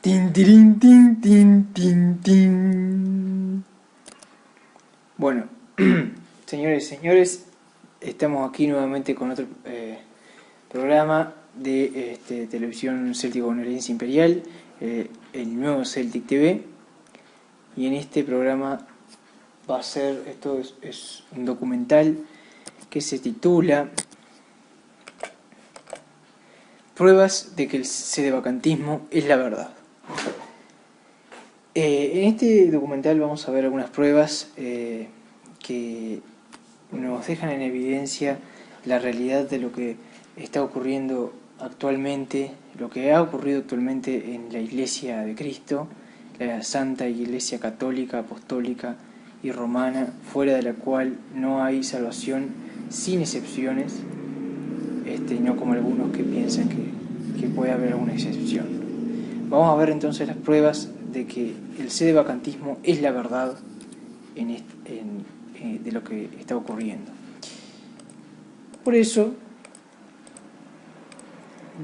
Tin, tirin, tin, tin, tin, tin. Bueno, señores y señores, estamos aquí nuevamente con otro programa de televisión céltico-bonaerense imperial, el nuevo Celtic TV. Y en este programa va a ser, es un documental que se titula Pruebas de que el sedevacantismo es la verdad. En este documental vamos a ver algunas pruebas que nos dejan en evidencia la realidad de lo que está ocurriendo actualmente, lo que ha ocurrido actualmente en la Iglesia de Cristo, la Santa Iglesia Católica, Apostólica y Romana, fuera de la cual no hay salvación sin excepciones, no como algunos que piensan que puede haber alguna excepción. Vamos a ver entonces las pruebas de que el sedevacantismo es la verdad de lo que está ocurriendo. Por eso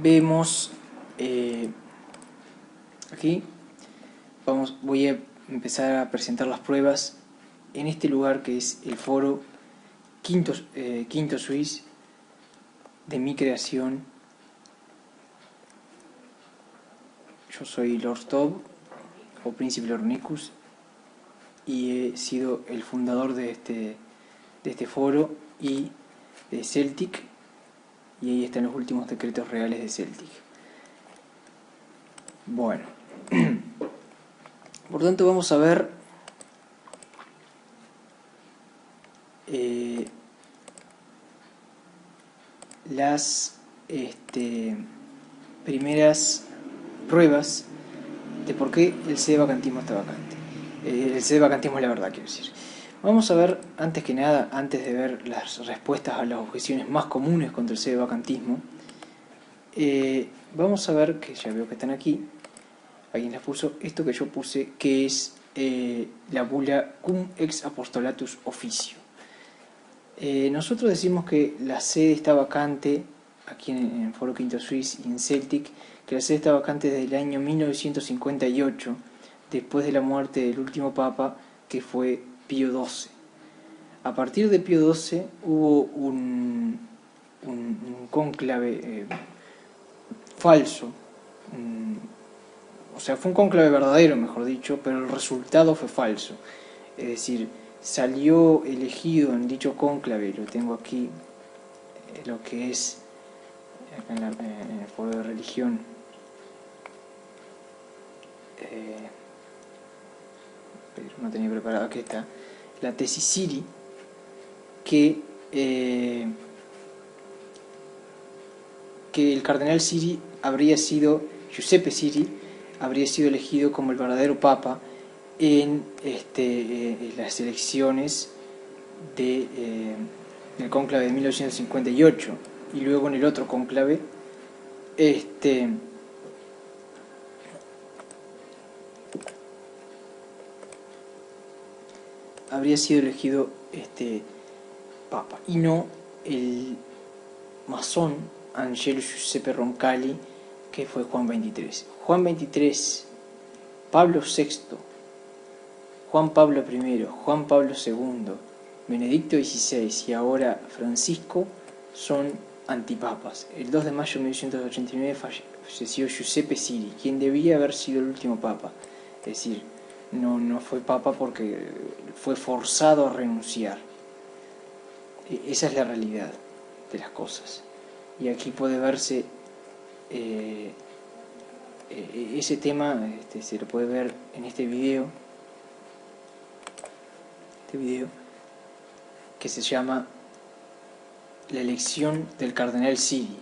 vemos aquí, voy a empezar a presentar las pruebas en este lugar que es el foro Quinto Suisse de mi creación. Yo soy Lord Tob, o Príncipe Lornicus, y he sido el fundador de este foro y de Celtic, y ahí están los últimos decretos reales de Celtic. Bueno, por tanto vamos a ver las primeras pruebas de por qué el sedevacantismo está vacante. El sedevacantismo es la verdad, quiero decir. Vamos a ver, antes que nada, antes de ver las respuestas a las objeciones más comunes contra el sedevacantismo, vamos a ver, que ya veo que están aquí, alguien las puso, esto que yo puse, que es la bula Cum ex apostolatus officio. Nosotros decimos que la sede está vacante, aquí en el Foro Quinto Suisse y en Celtic, que la sede está vacante desde el año 1958, después de la muerte del último papa, que fue Pío XII. A partir de Pío XII hubo un cónclave falso, o sea, fue un cónclave verdadero, mejor dicho, pero el resultado fue falso. Es decir, salió elegido en dicho cónclave, lo tengo aquí, lo que es, acá en el foro de religión, pero no tenía preparado, aquí está, la tesis Siri, que el cardenal Siri habría sido, Giuseppe Siri, habría sido elegido como el verdadero papa en las elecciones del cónclave de 1958, y luego en el otro cónclave habría sido elegido papa, y no el masón Angelo Giuseppe Roncalli, que fue Juan XXIII. Juan XXIII, Pablo VI, Juan Pablo I, Juan Pablo II, Benedicto XVI y ahora Francisco son antipapas. El 2 de mayo de 1989 falleció Giuseppe Siri, quien debía haber sido el último papa. Es decir, no fue papa porque fue forzado a renunciar. Esa es la realidad de las cosas. Y aquí puede verse ese tema, se lo puede ver en este video que se llama La elección del cardenal Siri,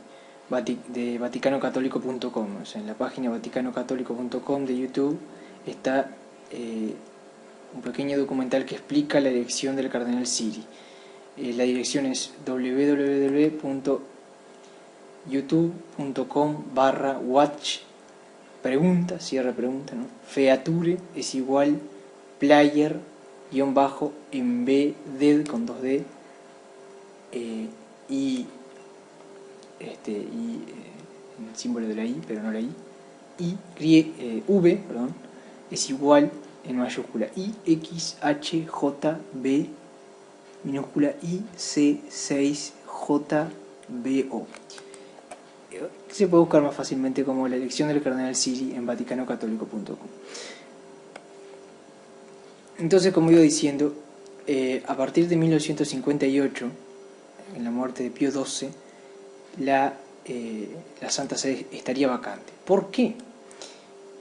de vaticanocatólico.com. O sea, en la página vaticanocatólico.com de YouTube está un pequeño documental que explica la elección del cardenal Siri. La dirección es www.youtube.com/watch pregunta, cierra pregunta, ¿no? Feature es igual player _embedded con 2D y el símbolo de la I, pero no la I, V, perdón, es igual en mayúscula IXHJB minúscula IC6JBO. Se puede buscar más fácilmente como la elección del cardenal Siri en vaticanocatólico.com. Entonces, como iba diciendo, a partir de 1958, en la muerte de Pío XII, la Santa Sede estaría vacante. ¿Por qué?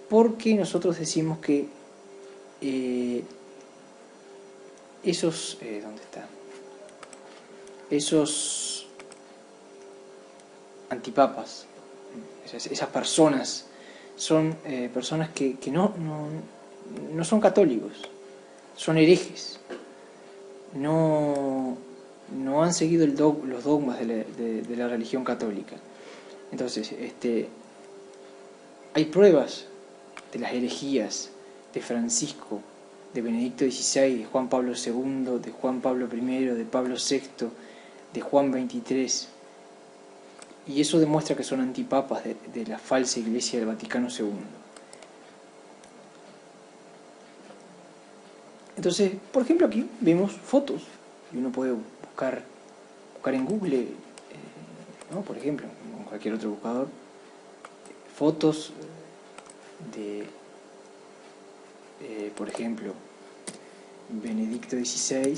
Porque nosotros decimos que ¿dónde está? Esos antipapas, esas personas, son personas que no son católicos, son herejes, no han seguido los dogmas de la religión católica. Entonces, hay pruebas de las herejías de Francisco, de Benedicto XVI, de Juan Pablo II, de Juan Pablo I, de Pablo VI, de Juan XXIII, y eso demuestra que son antipapas de la falsa Iglesia del Vaticano II. Entonces, por ejemplo, aquí vemos fotos, y uno puede buscar en Google, ¿no? Por ejemplo, en cualquier otro buscador, fotos de, por ejemplo, Benedicto XVI,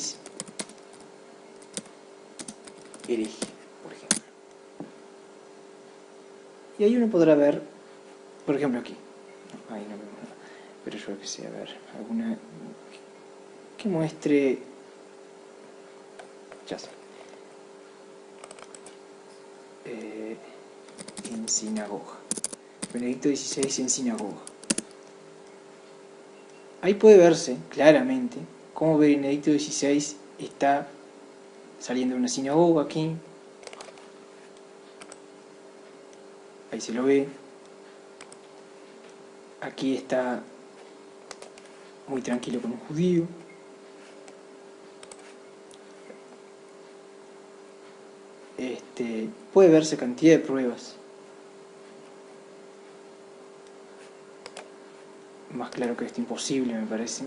hereje, por ejemplo. Y ahí uno podrá ver, por ejemplo aquí, ahí no vemos nada, pero yo que sé, a ver, alguna que muestre, ya sé, en sinagoga, Benedicto XVI en sinagoga. Ahí puede verse claramente cómo Benedicto XVI está saliendo de una sinagoga aquí. Ahí se lo ve. Aquí está muy tranquilo con un judío. Puede verse cantidad de pruebas. Más claro que esto imposible, me parece.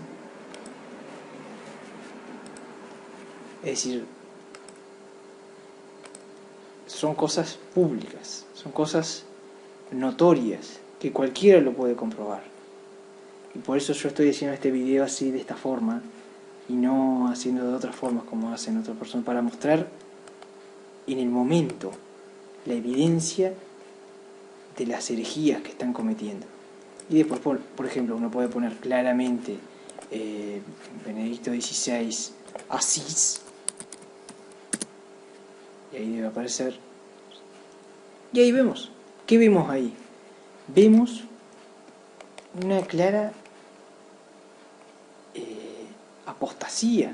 Es decir, son cosas públicas, son cosas notorias, que cualquiera lo puede comprobar. Y por eso yo estoy haciendo este video así, de esta forma, y no haciendo de otras formas como hacen otras personas, para mostrar en el momento la evidencia de las herejías que están cometiendo. Y después, por ejemplo, uno puede poner claramente Benedicto XVI Asís, y ahí debe aparecer. Y ahí vemos. ¿Qué vemos ahí? Vemos una clara apostasía.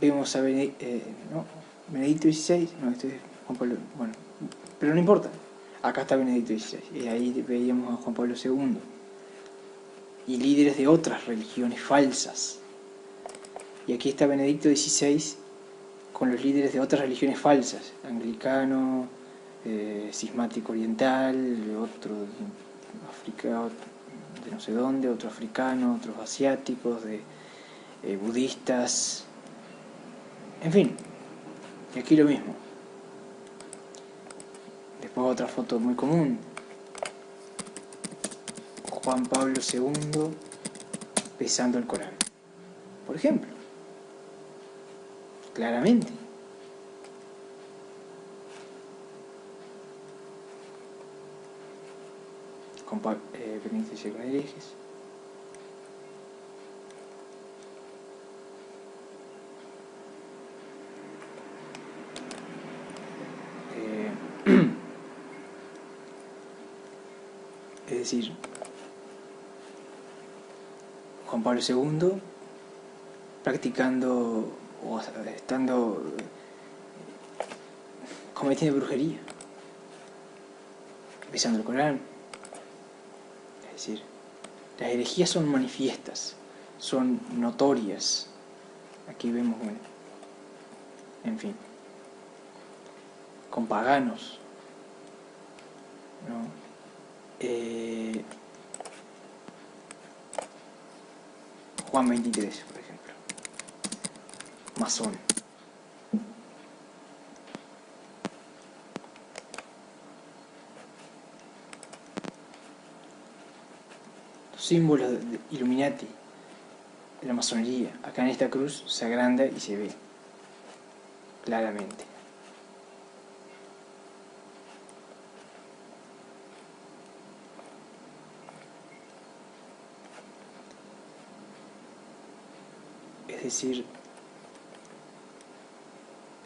Vemos a Benedicto XVI, no, este es Juan Pablo, bueno, pero no importa. Acá está Benedicto XVI, y ahí veíamos a Juan Pablo II. Y líderes de otras religiones falsas. Y aquí está Benedicto XVI con los líderes de otras religiones falsas, anglicano, cismático oriental, otro africano, de no sé dónde, otro africano, otros asiáticos, de budistas, en fin, y aquí lo mismo. Después otra foto muy común, Juan Pablo II besando el Corán, por ejemplo, claramente. Benedicto XVI con herejes. Es decir, Juan Pablo II practicando o estando cometiendo brujería, besando el Corán. Es decir, las herejías son manifiestas, son notorias. Aquí vemos, bueno, en fin, con paganos, ¿no? Juan 23, por ejemplo, masón. Los símbolos de Illuminati, de la masonería, acá en esta cruz se agranda y se ve claramente. Es decir,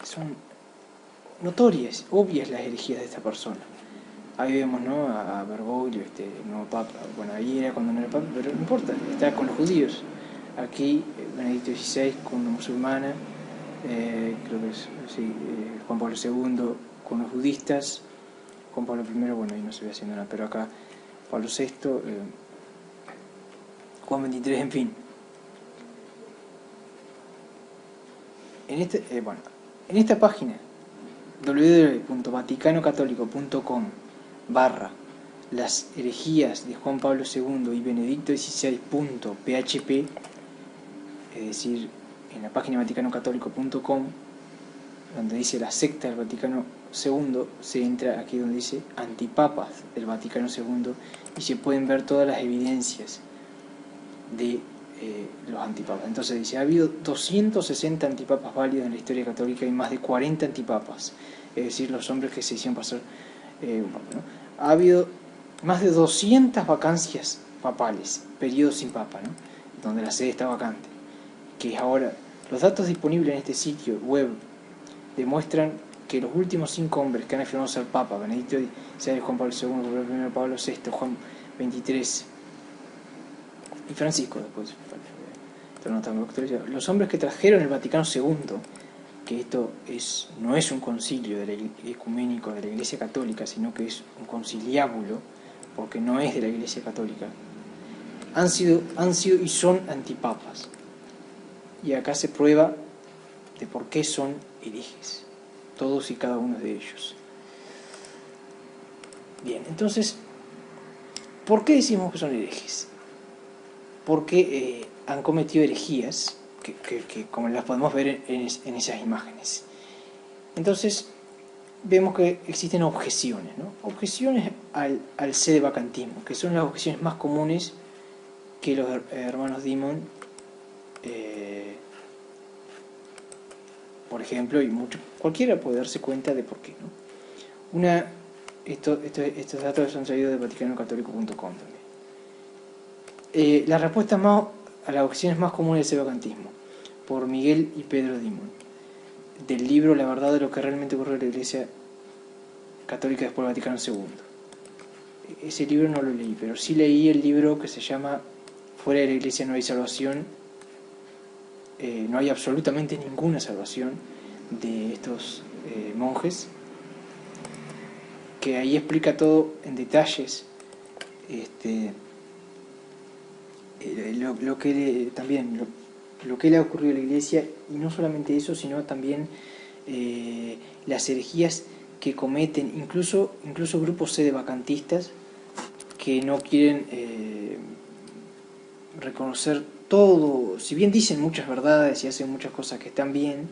son notorias, obvias las herejías de esta persona. Ahí vemos, ¿no?, a Bergoglio, el nuevo papa. Bueno, ahí era cuando no era papa, pero no importa, está con los judíos. Aquí Benedicto XVI con una musulmana, creo que es, sí, Juan Pablo II con los budistas, Juan Pablo I, bueno, ahí no se ve haciendo nada, pero acá Pablo VI, Juan XXIII, en fin. En esta página www.vaticanocatolico.com /las herejías de Juan Pablo II y Benedicto XVI.php, es decir, en la página vaticanocatolico.com, donde dice la secta del Vaticano II, se entra aquí donde dice antipapas del Vaticano II y se pueden ver todas las evidencias de los antipapas. Entonces dice, ha habido 260 antipapas válidos en la historia católica y más de 40 antipapas, es decir, los hombres que se hicieron pasar un papa, ¿no? Ha habido más de 200 vacancias papales, periodos sin papa, ¿no?, donde la sede está vacante, que es ahora. Los datos disponibles en este sitio web demuestran que los últimos 5 hombres que han afirmado ser papa, Benedicto XVI, Juan Pablo II, Pablo VI, Juan XXIII y Francisco después, los hombres que trajeron el Vaticano II, que esto no es un concilio ecuménico de la Iglesia Católica, sino que es un conciliábulo, porque no es de la Iglesia Católica, han sido y son antipapas. Y acá se prueba de por qué son herejes, todos y cada uno de ellos. Bien, entonces, ¿por qué decimos que son herejes? Porque han cometido herejías, que como las podemos ver en esas imágenes. Entonces, vemos que existen objeciones, ¿no? Objeciones al sedevacantismo, que son las objeciones más comunes que los hermanos Dimon, por ejemplo, y cualquiera puede darse cuenta de por qué, ¿no? Estos datos son traídos de vaticanocatolico.com también. Las respuestas a las objeciones más comunes del sedevacantismo, por Miguel y Pedro Dimon, del libro La verdad de lo que realmente ocurrió en la Iglesia Católica después del Vaticano II. Ese libro no lo leí, pero sí leí el libro que se llama Fuera de la Iglesia no hay salvación. No hay absolutamente ninguna salvación de estos monjes, que ahí explica todo en detalles, lo que le ha ocurrido a la Iglesia, y no solamente eso, sino también las herejías que cometen incluso grupos sedevacantistas que no quieren reconocer todo, si bien dicen muchas verdades y hacen muchas cosas que están bien,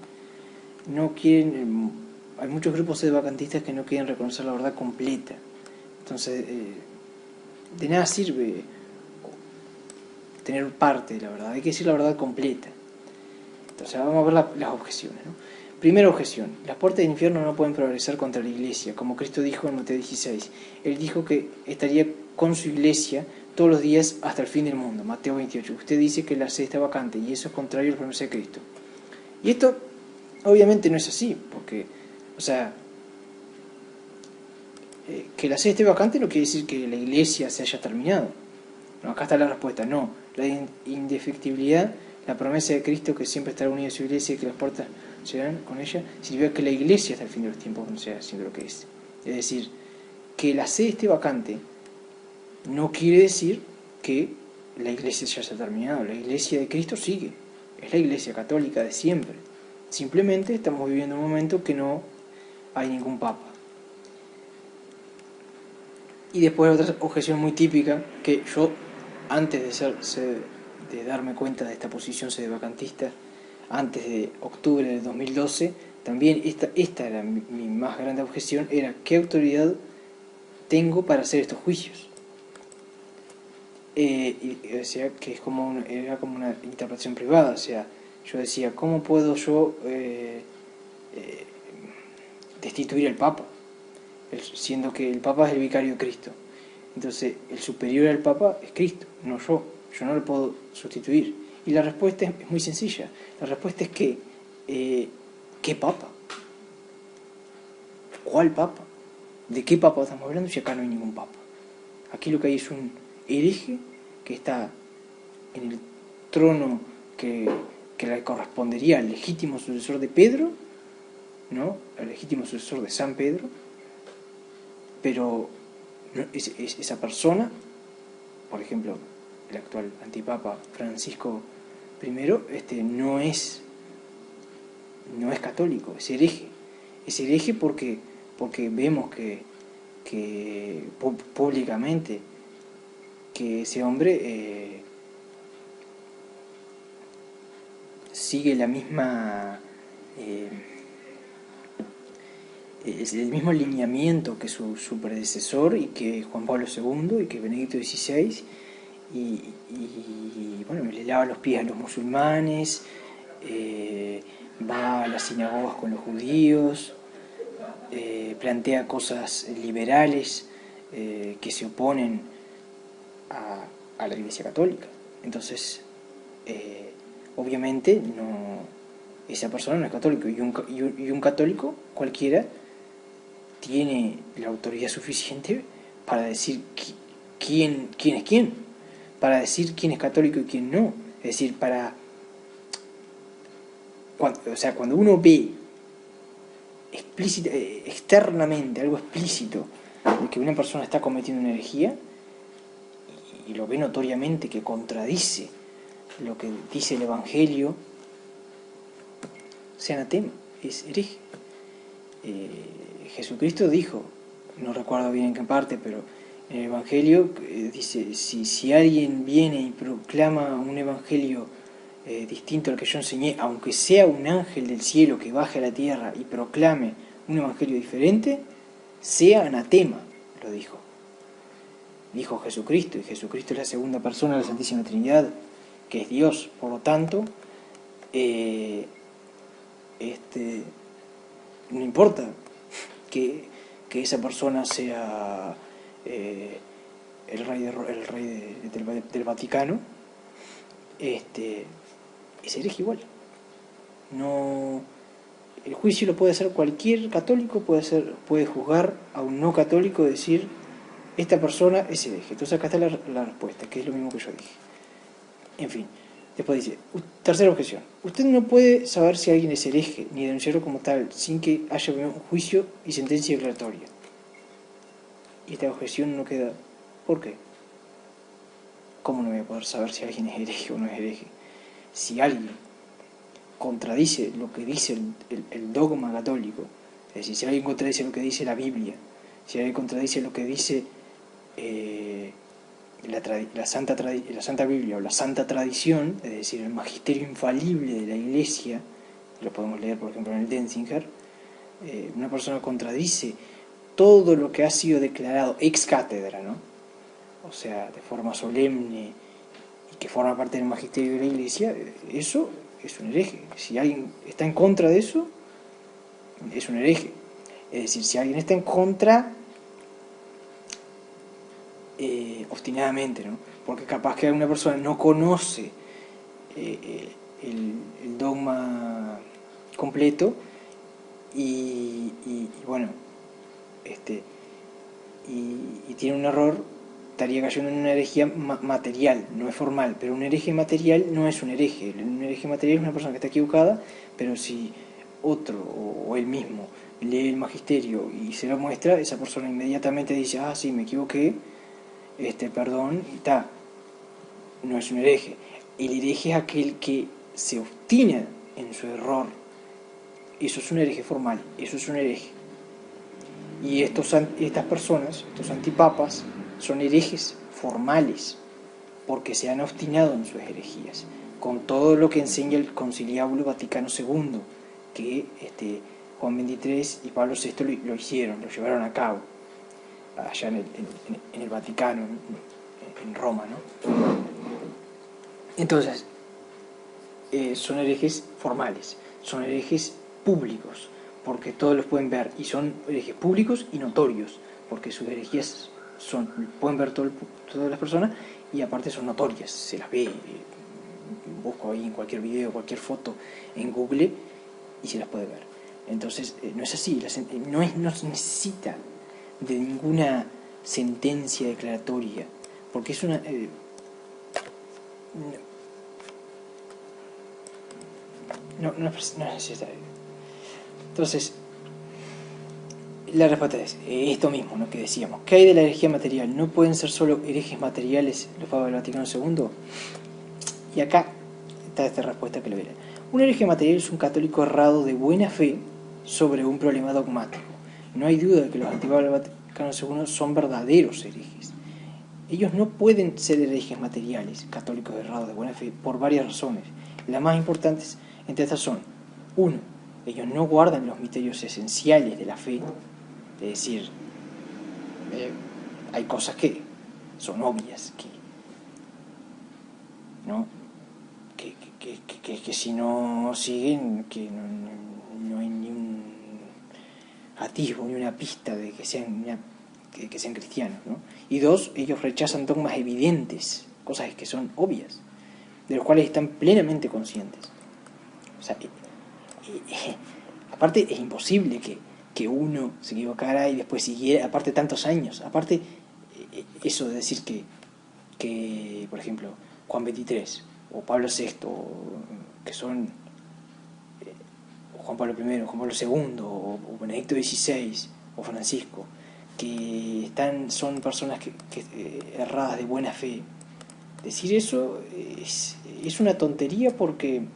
no quieren, hay muchos grupos sedevacantistas que no quieren reconocer la verdad completa. Entonces, de nada sirve tener parte de la verdad, hay que decir la verdad completa. Entonces, vamos a ver las objeciones, ¿no? Primera objeción: las puertas del infierno no pueden progresar contra la Iglesia, como Cristo dijo en Mateo 16. Él dijo que estaría con su Iglesia todos los días hasta el fin del mundo. Mateo 28. Usted dice que la sede está vacante y eso es contrario a la promesa de Cristo. Y esto obviamente no es así, porque, que la sede esté vacante no quiere decir que la Iglesia se haya terminado. No, acá está la respuesta: no. La indefectibilidad, la promesa de Cristo que siempre estará unida a su Iglesia y que las puertas serán con ella, significa que la Iglesia hasta el fin de los tiempos no sea haciendo lo que es. Es decir, que la sede esté vacante no quiere decir que la Iglesia ya se ha terminado. La Iglesia de Cristo sigue, es la Iglesia católica de siempre. Simplemente estamos viviendo un momento que no hay ningún papa. Y después otra objeción muy típica, que yo, antes de darme cuenta de esta posición sedevacantista, antes de octubre del 2012, también esta era mi más grande objeción, era ¿qué autoridad tengo para hacer estos juicios? Y decía que era como una interpretación privada, o sea, yo decía, ¿cómo puedo yo destituir al Papa? Siendo que el Papa es el vicario de Cristo. Entonces, el superior al Papa es Cristo, no yo. Yo no lo puedo sustituir. Y la respuesta es muy sencilla. La respuesta es que, ¿qué Papa? ¿Cuál Papa? ¿De qué Papa estamos hablando si acá no hay ningún Papa? Aquí lo que hay es un hereje que está en el trono que le correspondería al legítimo sucesor de Pedro, ¿no? Al legítimo sucesor de San Pedro, pero esa persona, por ejemplo, el actual antipapa Francisco I, no es católico, es hereje. Es hereje porque vemos que públicamente que ese hombre sigue la misma es el mismo lineamiento que su predecesor y que Juan Pablo II y que Benedicto XVI y bueno, le lava los pies a los musulmanes, va a las sinagogas con los judíos, plantea cosas liberales que se oponen a la Iglesia Católica. Entonces, obviamente esa persona no es católico, y un católico cualquiera tiene la autoridad suficiente para decir quién es quién, para decir quién es católico y quién no. Es decir, cuando uno ve externamente algo explícito de que una persona está cometiendo una herejía y lo ve notoriamente que contradice lo que dice el Evangelio, sea anatema, es hereje. Jesucristo dijo, no recuerdo bien en qué parte, pero en el Evangelio dice, si alguien viene y proclama un Evangelio distinto al que yo enseñé, aunque sea un ángel del cielo que baje a la tierra y proclame un Evangelio diferente, sea anatema, lo dijo. Dijo Jesucristo, y Jesucristo es la segunda persona de la Santísima Trinidad, que es Dios. Por lo tanto, no importa que esa persona sea el rey del Vaticano, es hereje igual. No, el juicio lo puede hacer cualquier católico, puede juzgar a un no católico y decir, esta persona es hereje. Entonces acá está la respuesta, que es lo mismo que yo dije. En fin, después dice, tercera objeción, usted no puede saber si alguien es hereje ni denunciarlo como tal sin que haya un juicio y sentencia declaratoria. Y esta objeción no queda. ¿Por qué? ¿Cómo no voy a poder saber si alguien es hereje o no es hereje? Si alguien contradice lo que dice el dogma católico, es decir, si alguien contradice lo que dice la Biblia, si alguien contradice lo que dice la Santa Biblia o la Santa Tradición, es decir, el magisterio infalible de la Iglesia, lo podemos leer por ejemplo en el Denzinger, una persona contradice todo lo que ha sido declarado ex cátedra, ¿no? O sea, de forma solemne y que forma parte del magisterio de la Iglesia, eso es un hereje. Si alguien está en contra de eso, es un hereje. Es decir, si alguien está en contra obstinadamente, ¿no? Porque capaz que una persona no conoce el dogma completo y bueno, y tiene un error, estaría cayendo en una herejía material, no es formal, pero un hereje material no es un hereje. Un hereje material es una persona que está equivocada, pero si otro o él mismo lee el magisterio y se lo muestra, esa persona inmediatamente dice, sí, me equivoqué, perdón, y está. No es un hereje. El hereje es aquel que se obstina en su error. Eso es un hereje formal, eso es un hereje. Y estas personas, estos antipapas, son herejes formales, porque se han obstinado en sus herejías, con todo lo que enseña el Conciliábulo Vaticano II, que Juan XXIII y Pablo VI lo hicieron, lo llevaron a cabo, allá en el Vaticano, en Roma, ¿no? Entonces, son herejes formales, son herejes públicos, porque todos los pueden ver, y son herejes públicos y notorios, porque sus herejías pueden ver todas las personas, y aparte son notorias, se las ve, busco ahí en cualquier video, cualquier foto en Google, y se las puede ver. Entonces, no es así, no se necesita de ninguna sentencia declaratoria, porque es una... no es necesario. Entonces, la respuesta es esto mismo, ¿no?, que decíamos. ¿Qué hay de la herejía material? ¿No pueden ser solo herejes materiales los papas del Vaticano II? Y acá está esta respuesta que le veré. Un hereje material es un católico errado de buena fe sobre un problema dogmático. No hay duda de que los antipapas del Vaticano II son verdaderos herejes. Ellos no pueden ser herejes materiales, católicos errados de buena fe, por varias razones. Las más importantes entre estas son: 1. Ellos no guardan los misterios esenciales de la fe, es decir, hay cosas que son obvias, ¿no?, que si no siguen, que no hay ni un atisbo, ni una pista de que sean cristianos, ¿no? Y 2, ellos rechazan dogmas evidentes, cosas que son obvias, de los cuales están plenamente conscientes. O sea, aparte es imposible que uno se equivocara y después siguiera, aparte tantos años, aparte eso de decir que por ejemplo, Juan XXIII o Pablo VI, que son Juan Pablo I, Juan Pablo II, o Benedicto XVI, o Francisco, que son personas que erradas de buena fe. Decir eso es una tontería, porque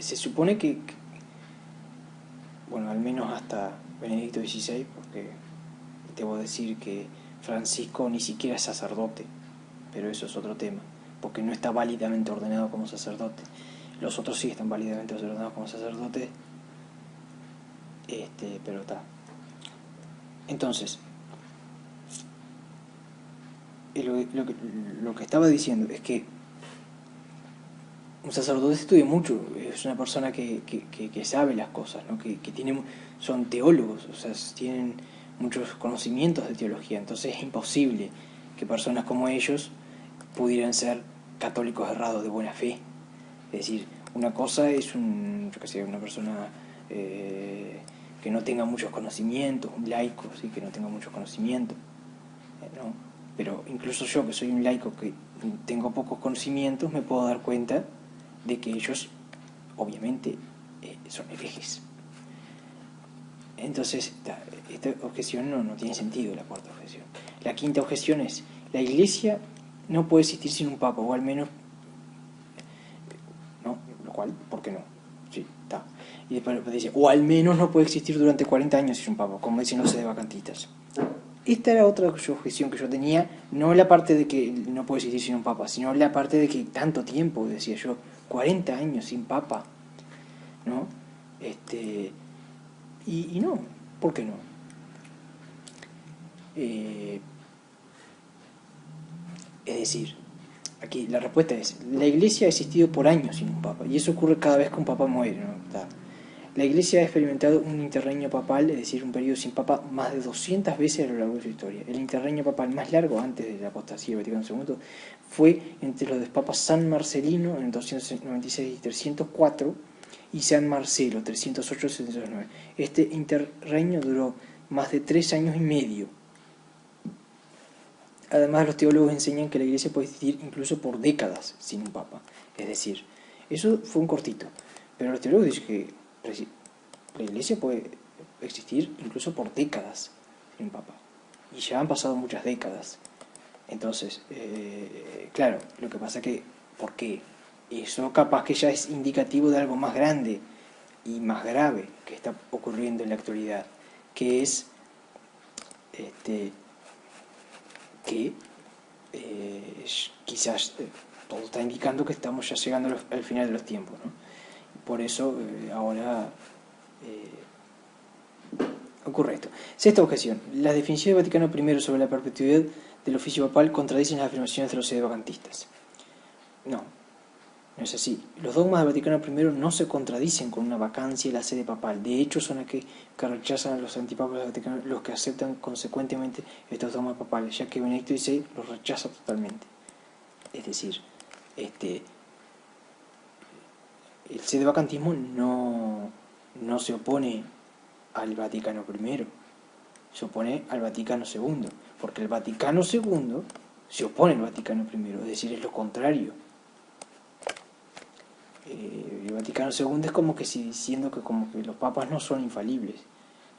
se supone que, bueno, al menos hasta Benedicto XVI, porque debo decir que Francisco ni siquiera es sacerdote, pero eso es otro tema, porque no está válidamente ordenado como sacerdote. Los otros sí están válidamente ordenados como sacerdotes, pero está. Entonces, lo que estaba diciendo es que un sacerdote estudia mucho, es una persona que sabe las cosas, ¿no?, que son teólogos, o sea, tienen muchos conocimientos de teología. Entonces es imposible que personas como ellos pudieran ser católicos errados de buena fe. Es decir, una cosa es una persona que no tenga muchos conocimientos, un laico, ¿sí?, que no tenga muchos conocimientos, ¿no? Pero incluso yo, que soy un laico que tengo pocos conocimientos, me puedo dar cuenta de que ellos obviamente son herejes. Entonces esta objeción no tiene sentido, la cuarta objeción. La quinta objeción es: la Iglesia no puede existir sin un papa, o al menos, ¿no? Lo cual, ¿por qué no? Sí, está. Y después dice, o al menos no puede existir durante 40 años sin un papa, como dicen los sedevacantistas. Esta era otra objeción que yo tenía, no la parte de que no puede existir sin un papa, sino la parte de que tanto tiempo, decía yo, 40 años sin papa, ¿no? Y no, ¿por qué no? Es decir, aquí la respuesta es: la Iglesia ha existido por años sin un papa, y eso ocurre cada vez que un papa muere, ¿no? La Iglesia ha experimentado un interregnio papal, es decir, un periodo sin papa, más de 200 veces a lo largo de su historia. El interregnio papal más largo antes de la apostasía del Vaticano II fue entre los papas San Marcelino en 296 y 304 y San Marcelo 308 y 309. Este interregnio duró más de 3 años y medio. Además, los teólogos enseñan que la Iglesia puede existir incluso por décadas sin un papa. Es decir, eso fue un cortito, pero los teólogos dicen que la Iglesia puede existir incluso por décadas sin un papa, y ya han pasado muchas décadas. Entonces, claro, lo que pasa que, ¿por qué? Eso capaz que ya es indicativo de algo más grande, y más grave que está ocurriendo en la actualidad, que es que quizás todo está indicando que estamos ya llegando al final de los tiempos, ¿no? Por eso ahora ocurre esto. Sexta objeción. Las definiciones del Vaticano I sobre la perpetuidad del oficio papal contradicen las afirmaciones de los sedevacantistas. No, no es así. Los dogmas del Vaticano I no se contradicen con una vacancia en la sede papal. De hecho, son aquellos que rechazan a los antipapas del Vaticano los que aceptan consecuentemente estos dogmas papales, ya que Benedicto XVI los rechaza totalmente. Es decir, el sedevacantismo no se opone al Vaticano I, se opone al Vaticano II, porque el Vaticano II se opone al Vaticano I, es decir, es lo contrario. El Vaticano II es como que si diciendo que como que los papas no son infalibles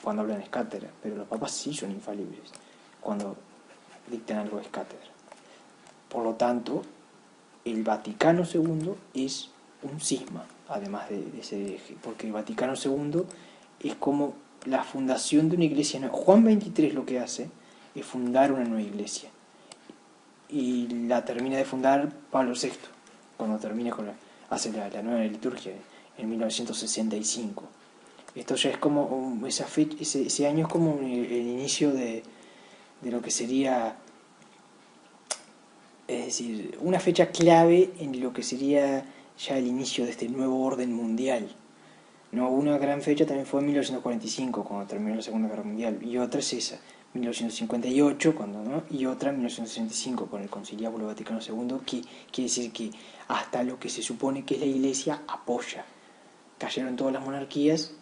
cuando hablan ex cátedra, pero los papas sí son infalibles cuando dictan algo ex cátedra. Por lo tanto, el Vaticano II es un cisma, además de ser eje, porque el Vaticano II es como la fundación de una iglesia nueva. Juan XXIII lo que hace es fundar una nueva iglesia, y la termina de fundar Pablo VI, cuando termina hace la nueva liturgia en 1965. Esto ya es como esa fecha, ese año es como el inicio de lo que sería, es decir, una fecha clave en lo que sería ya el inicio de este nuevo orden mundial. No, una gran fecha también fue en 1945, cuando terminó la Segunda Guerra Mundial, y otra es esa, 1958, y otra en 1965, con el Conciliábulo Vaticano II, que quiere decir que hasta lo que se supone que es la Iglesia apoya. Cayeron todas las monarquías,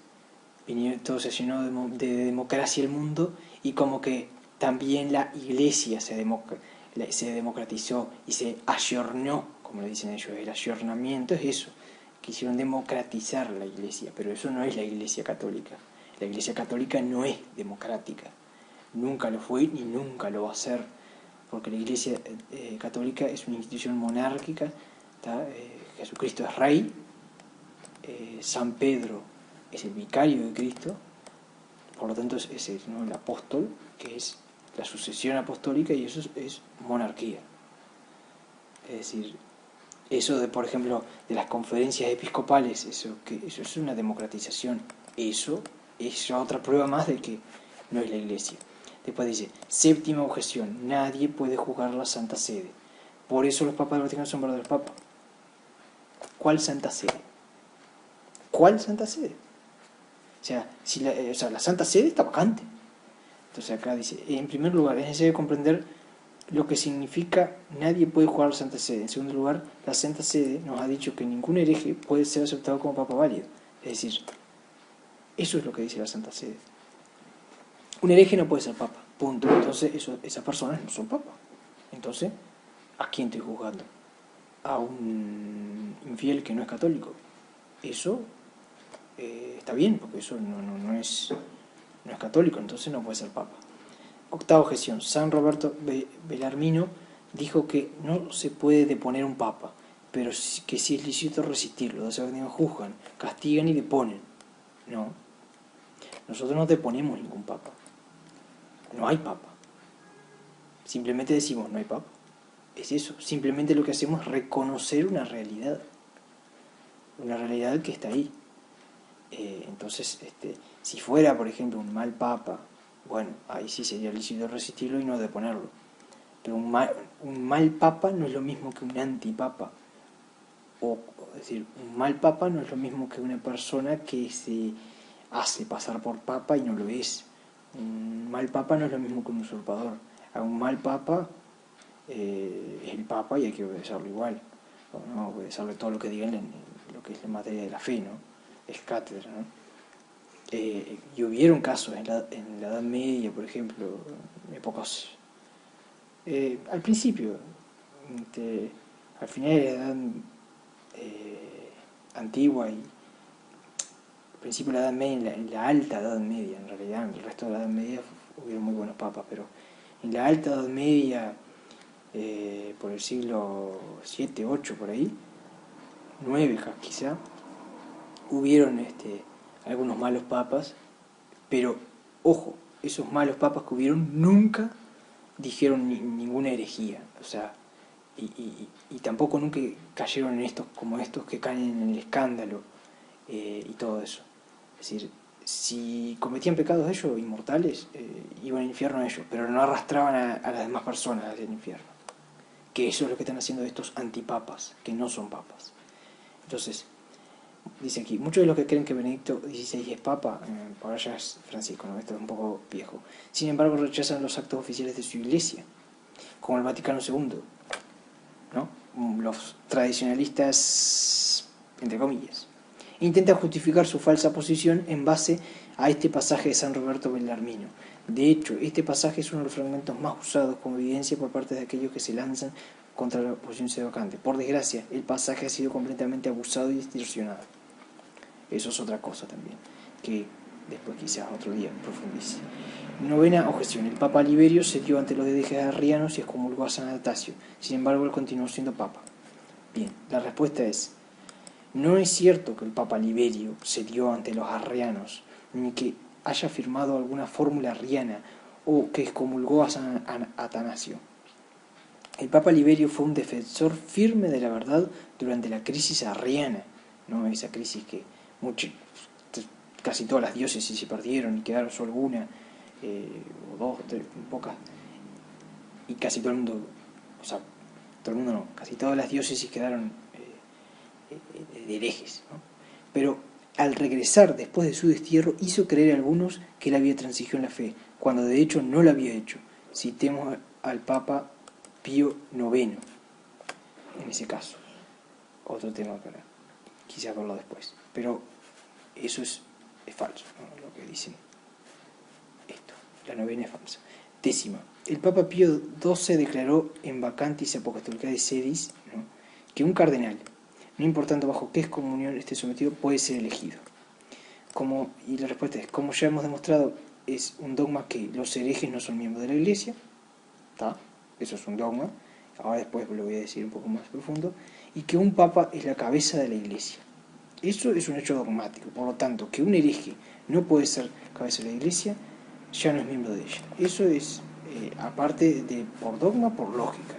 todo se llenó de democracia el mundo, y como que también la Iglesia se democratizó y se ayornó, como le dicen ellos. El ayornamiento es eso. Quisieron democratizar la Iglesia, pero eso no es la Iglesia católica. La Iglesia católica no es democrática, nunca lo fue ni nunca lo va a ser, porque la Iglesia católica es una institución monárquica. Jesucristo es rey, San Pedro es el vicario de Cristo, por lo tanto es el apóstol, que es la sucesión apostólica, y eso es monarquía. Es decir, eso de, por ejemplo, de las conferencias episcopales, eso es una democratización. Eso es otra prueba más de que no es la Iglesia. Después dice, séptima objeción, nadie puede juzgar la Santa Sede. Por eso los papas del Vaticano son verdaderos papas. ¿Cuál Santa Sede? ¿Cuál Santa Sede? O sea, la Santa Sede está vacante. Entonces acá dice, en primer lugar, es necesario comprender lo que significa nadie puede jugar la Santa Sede. En segundo lugar, la Santa Sede nos ha dicho que ningún hereje puede ser aceptado como papa válido. Es decir, eso es lo que dice la Santa Sede. Un hereje no puede ser papa, punto. Entonces esas personas no son papas. Entonces, ¿a quién estoy juzgando? A un infiel que no es católico. Eso está bien, porque eso no es católico, entonces no puede ser papa. Octava objeción. San Roberto Bellarmino dijo que no se puede deponer un papa, pero que sí es lícito resistirlo. Los sacerdotes juzgan, castigan y deponen. No. Nosotros no deponemos ningún papa. No hay papa. Simplemente decimos, no hay papa. Es eso. Simplemente lo que hacemos es reconocer una realidad. Una realidad que está ahí. Entonces, si fuera, por ejemplo, un mal papa, bueno, ahí sí sería lícito resistirlo y no deponerlo. Pero un mal papa no es lo mismo que un antipapa. Es decir, un mal papa no es lo mismo que una persona que se hace pasar por papa y no lo es. Un mal papa no es lo mismo que un usurpador. A un mal papa es el papa y hay que obedecerlo igual. No obedecerle todo lo que digan en lo que es la materia de la fe, ¿no? Es cátedra, ¿no? Y hubieron casos en la Edad Media, por ejemplo, épocas al principio, al final de la Edad Antigua y al principio de la Edad Media, en la alta Edad Media, en realidad, en el resto de la Edad Media hubieron muy buenos papas, pero en la alta Edad Media, por el siglo 7, 8, por ahí, 9 quizá, hubieron algunos malos papas, pero ojo, esos malos papas que hubieron nunca dijeron ninguna herejía, o sea, y tampoco nunca cayeron en estos como estos que caen en el escándalo y todo eso. Es decir, si cometían pecados ellos, inmortales, iban al infierno ellos, pero no arrastraban a las demás personas hacia el infierno. Que eso es lo que están haciendo estos antipapas, que no son papas. Entonces, dice aquí, muchos de los que creen que Benedicto XVI es papa, ahora ya es Francisco, ¿no? Esto es un poco viejo. Sin embargo, rechazan los actos oficiales de su iglesia, como el Vaticano II, ¿no? Los tradicionalistas, entre comillas, intentan justificar su falsa posición en base a este pasaje de San Roberto Bellarmino. De hecho, este pasaje es uno de los fragmentos más usados como evidencia por parte de aquellos que se lanzan contra la posición sedevacante. Por desgracia, el pasaje ha sido completamente abusado y distorsionado. Eso es otra cosa también, que después quizás otro día profundice. Novena objeción. El Papa Liberio se dio ante los herejes arrianos y excomulgó a San Anastasio. Sin embargo, él continuó siendo Papa. Bien, la respuesta es: no es cierto que el Papa Liberio se dio ante los arrianos, ni que haya firmado alguna fórmula arriana o que excomulgó a San Atanasio. El Papa Liberio fue un defensor firme de la verdad durante la crisis arriana, ¿no? Esa crisis que casi todas las diócesis se perdieron y quedaron solo una, o dos, tres, pocas, y casi todo el mundo, o sea, todo el mundo no, casi todas las diócesis quedaron de herejes, ¿no? Pero al regresar después de su destierro hizo creer a algunos que él había transigido en la fe, cuando de hecho no lo había hecho. Citemos al Papa Pío IX en ese caso. Otro tema para quizá verlo después. Pero eso es falso, ¿no? Lo que dicen esto. La novena es falsa. Décima. El Papa Pío XII declaró en Vacantis Apostolicae Sedis, ¿no?, que un cardenal, no importando bajo qué excomunión esté sometido, puede ser elegido. Y la respuesta es: como ya hemos demostrado, es un dogma que los herejes no son miembros de la Iglesia. ¿Está? Eso es un dogma. Ahora después lo voy a decir un poco más profundo. Y que un papa es la cabeza de la Iglesia. Eso es un hecho dogmático. Por lo tanto, que un hereje no puede ser cabeza de la Iglesia, ya no es miembro de ella. Eso es, aparte de por dogma, por lógica,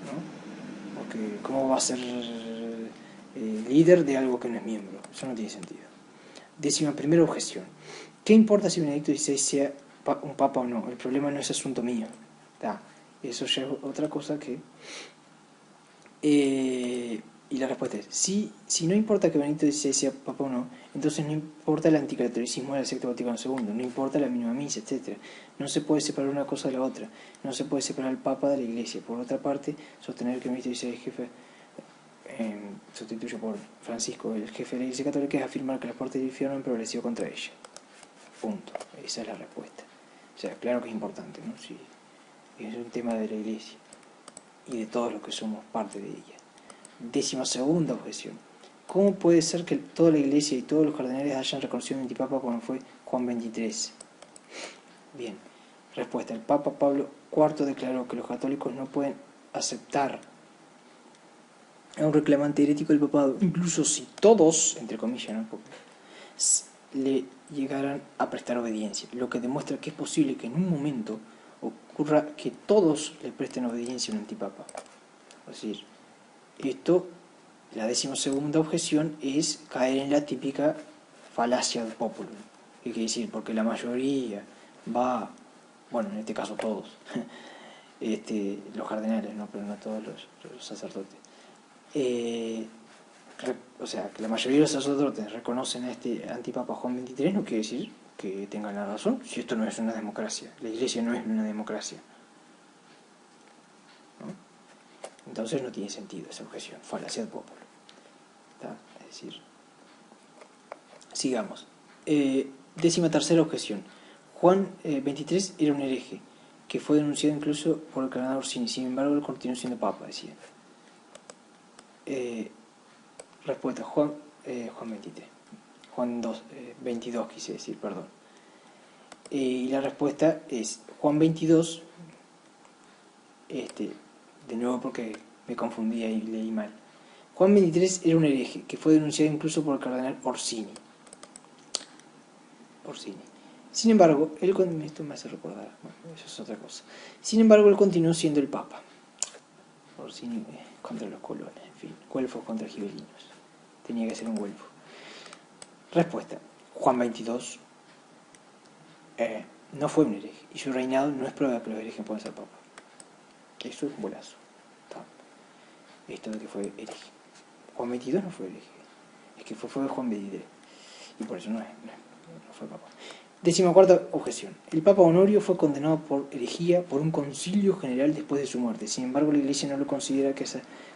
¿no? Porque ¿cómo va a ser líder de algo que no es miembro? Eso no tiene sentido. 11ª objeción. ¿Qué importa si Benedicto XVI sea un papa o no? El problema no es asunto mío. Eso ya es otra cosa que... y la respuesta es: si no importa que Benedicto XVI sea papa o no, entonces no importa el anticatolicismo de la secta Vaticano II, no importa la mínima misa, etc. No se puede separar una cosa de la otra, no se puede separar al papa de la Iglesia. Por otra parte, sostener que Benedicto XVI es jefe, sustituye por Francisco, el jefe de la Iglesia Católica, es afirmar que las puertas del infierno han prevalecido contra ella. Punto. Esa es la respuesta. O sea, claro que es importante, ¿no? Sí, es un tema de la Iglesia y de todos los que somos parte de ella. 12ª objeción. ¿Cómo puede ser que toda la Iglesia y todos los cardenales hayan reconocido un antipapa como fue Juan XXIII? Bien, respuesta. El Papa Pablo IV declaró que los católicos no pueden aceptar a un reclamante herético del papado, incluso si todos, entre comillas, ¿no?, le llegaran a prestar obediencia, lo que demuestra que es posible que en un momento ocurra que todos le presten obediencia a un antipapa. Es decir, esto, la 12ª objeción, es caer en la típica falacia del populum. ¿Qué quiere decir? Porque la mayoría va, bueno, en este caso todos, los cardenales, ¿no?, pero no todos los sacerdotes. O sea, que la mayoría de los sacerdotes reconocen a este antipapa Juan XXIII no quiere decir que tengan la razón, si esto no es una democracia. La Iglesia no es una democracia, ¿no? Entonces no tiene sentido esa objeción, falacia del popolo. Es decir, sigamos. 13ª objeción. Juan XXIII era un hereje que fue denunciado incluso por el cardenal Orsini. Sin embargo, él continuó siendo papa, decía. Respuesta: Juan 23. Juan 22 quise decir, perdón. Y la respuesta es Juan 22, de nuevo porque me confundí y leí mal. Juan XXIII era un hereje, que fue denunciado incluso por el cardenal Orsini. Sin embargo, esto me hace recordar, bueno, eso es otra cosa. Sin embargo, él continuó siendo el Papa. Orsini contra los colones, en fin, güelfos contra gibelinos. Tenía que ser un güelfo. Respuesta. Juan XXII no fue un hereje, y su reinado no es prueba de que los herejes puedan ser papas. Eso es un bolazo. Esto de que fue hereje. Juan XXII no fue hereje, es que fue Juan XXIII, y por eso no fue papa. 14ª objeción. El Papa Honorio fue condenado por herejía por un concilio general después de su muerte. Sin embargo, la Iglesia no lo considera que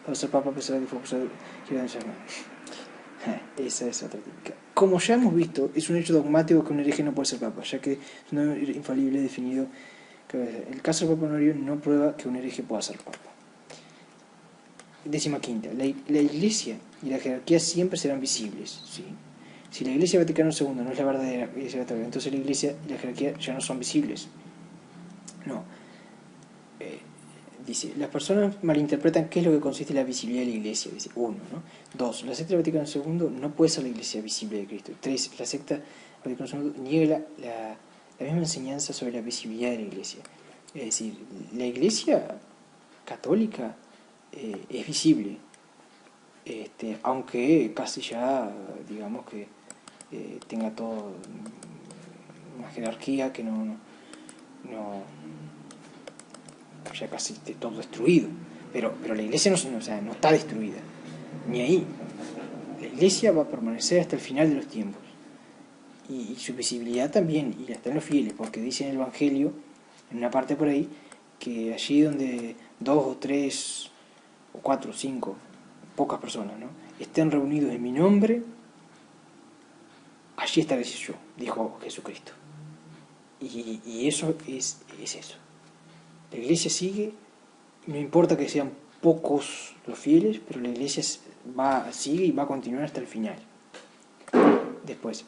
para ser papa, a pesar de que fue acusado de esa es otra típica. Como ya hemos visto, es un hecho dogmático que un hereje no puede ser papa, ya que es un infalible definido. El caso del Papa Honorio no prueba que un hereje pueda ser papa. 15ª. La Iglesia y la jerarquía siempre serán visibles, ¿sí? Si la Iglesia Vaticano II no es la verdadera Iglesia Católica, entonces la Iglesia y la jerarquía ya no son visibles. No. Dice, las personas malinterpretan qué es lo que consiste la visibilidad de la Iglesia. Dice, 1, ¿no? 2, la secta del Vaticano II no puede ser la Iglesia visible de Cristo. 3, la secta del Vaticano II niega la misma enseñanza sobre la visibilidad de la Iglesia. Es decir, la Iglesia católica es visible, aunque casi ya, digamos que tenga todo una jerarquía que no ya casi esté todo destruido, pero la Iglesia no está destruida, ni ahí. La Iglesia va a permanecer hasta el final de los tiempos, y su visibilidad también, y está en los fieles, porque dice en el Evangelio, en una parte por ahí, que allí donde 2 o 3 o 4 o 5, pocas personas, ¿no?, estén reunidos en mi nombre, allí estaré yo, dijo Jesucristo. Y eso es eso. La Iglesia sigue, no importa que sean pocos los fieles, pero la Iglesia sigue y va a continuar hasta el final. Después,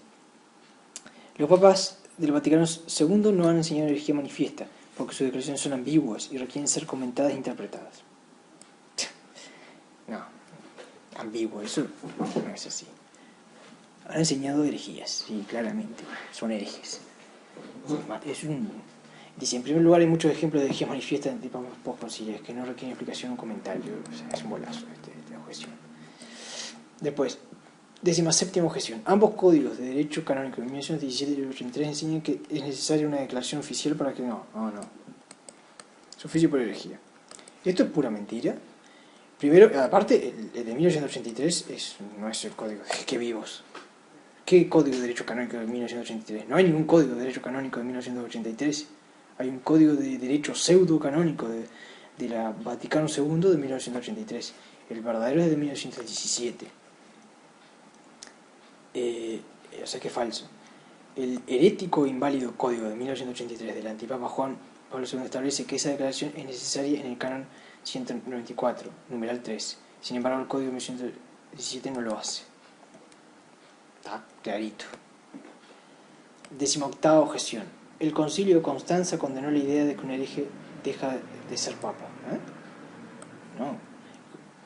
los papas del Vaticano II no han enseñado herejía manifiesta, porque sus declaraciones son ambiguas y requieren ser comentadas e interpretadas. No, ambiguo, eso no es así. Han enseñado herejías, sí, claramente, son herejes. Dice, en primer lugar, hay muchos ejemplos de herejía manifiesta en tipos postconciliares que no requieren explicación o comentario. O sea, es un bolazo esta objeción. Después, 17ª objeción. Ambos códigos de derecho canónico de 1917 y 1983 enseñan que es necesaria una declaración oficial para que no. Es oficio por herejía. Esto es pura mentira. Primero, aparte, el de 1983 no es el código de que vivos. ¿Qué código de derecho canónico de 1983? No hay ningún código de derecho canónico de 1983. Hay un código de derecho pseudo-canónico de la Vaticano II de 1983. El verdadero es de 1917. O sea que es falso. El herético e inválido código de 1983 del antipapa Juan Pablo II establece que esa declaración es necesaria en el canon 194, numeral 3. Sin embargo, el código de 1917 no lo hace. Está clarito. 18ª objeción. El concilio de Constanza condenó la idea de que un hereje deja de ser papa. No.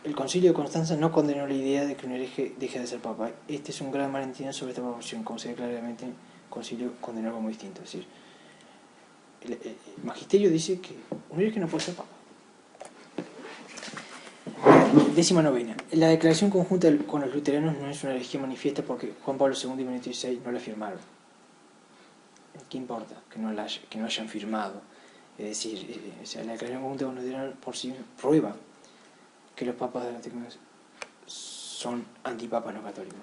El concilio de Constanza no condenó la idea de que un hereje deje de ser papa. Este es un gran malentendido sobre esta proposición, como se ve claramente, el concilio condenó algo muy distinto. Es decir, el magisterio dice que un hereje no puede ser papa. 19ª. La declaración conjunta con los luteranos no es una herejía manifiesta porque Juan Pablo II y Benedicto XVI no la firmaron. ¿Qué importa que no hayan firmado? Es decir, la declaración conjunta con los luteranos por sí prueba que los papas de la Vaticano son antipapas no católicos.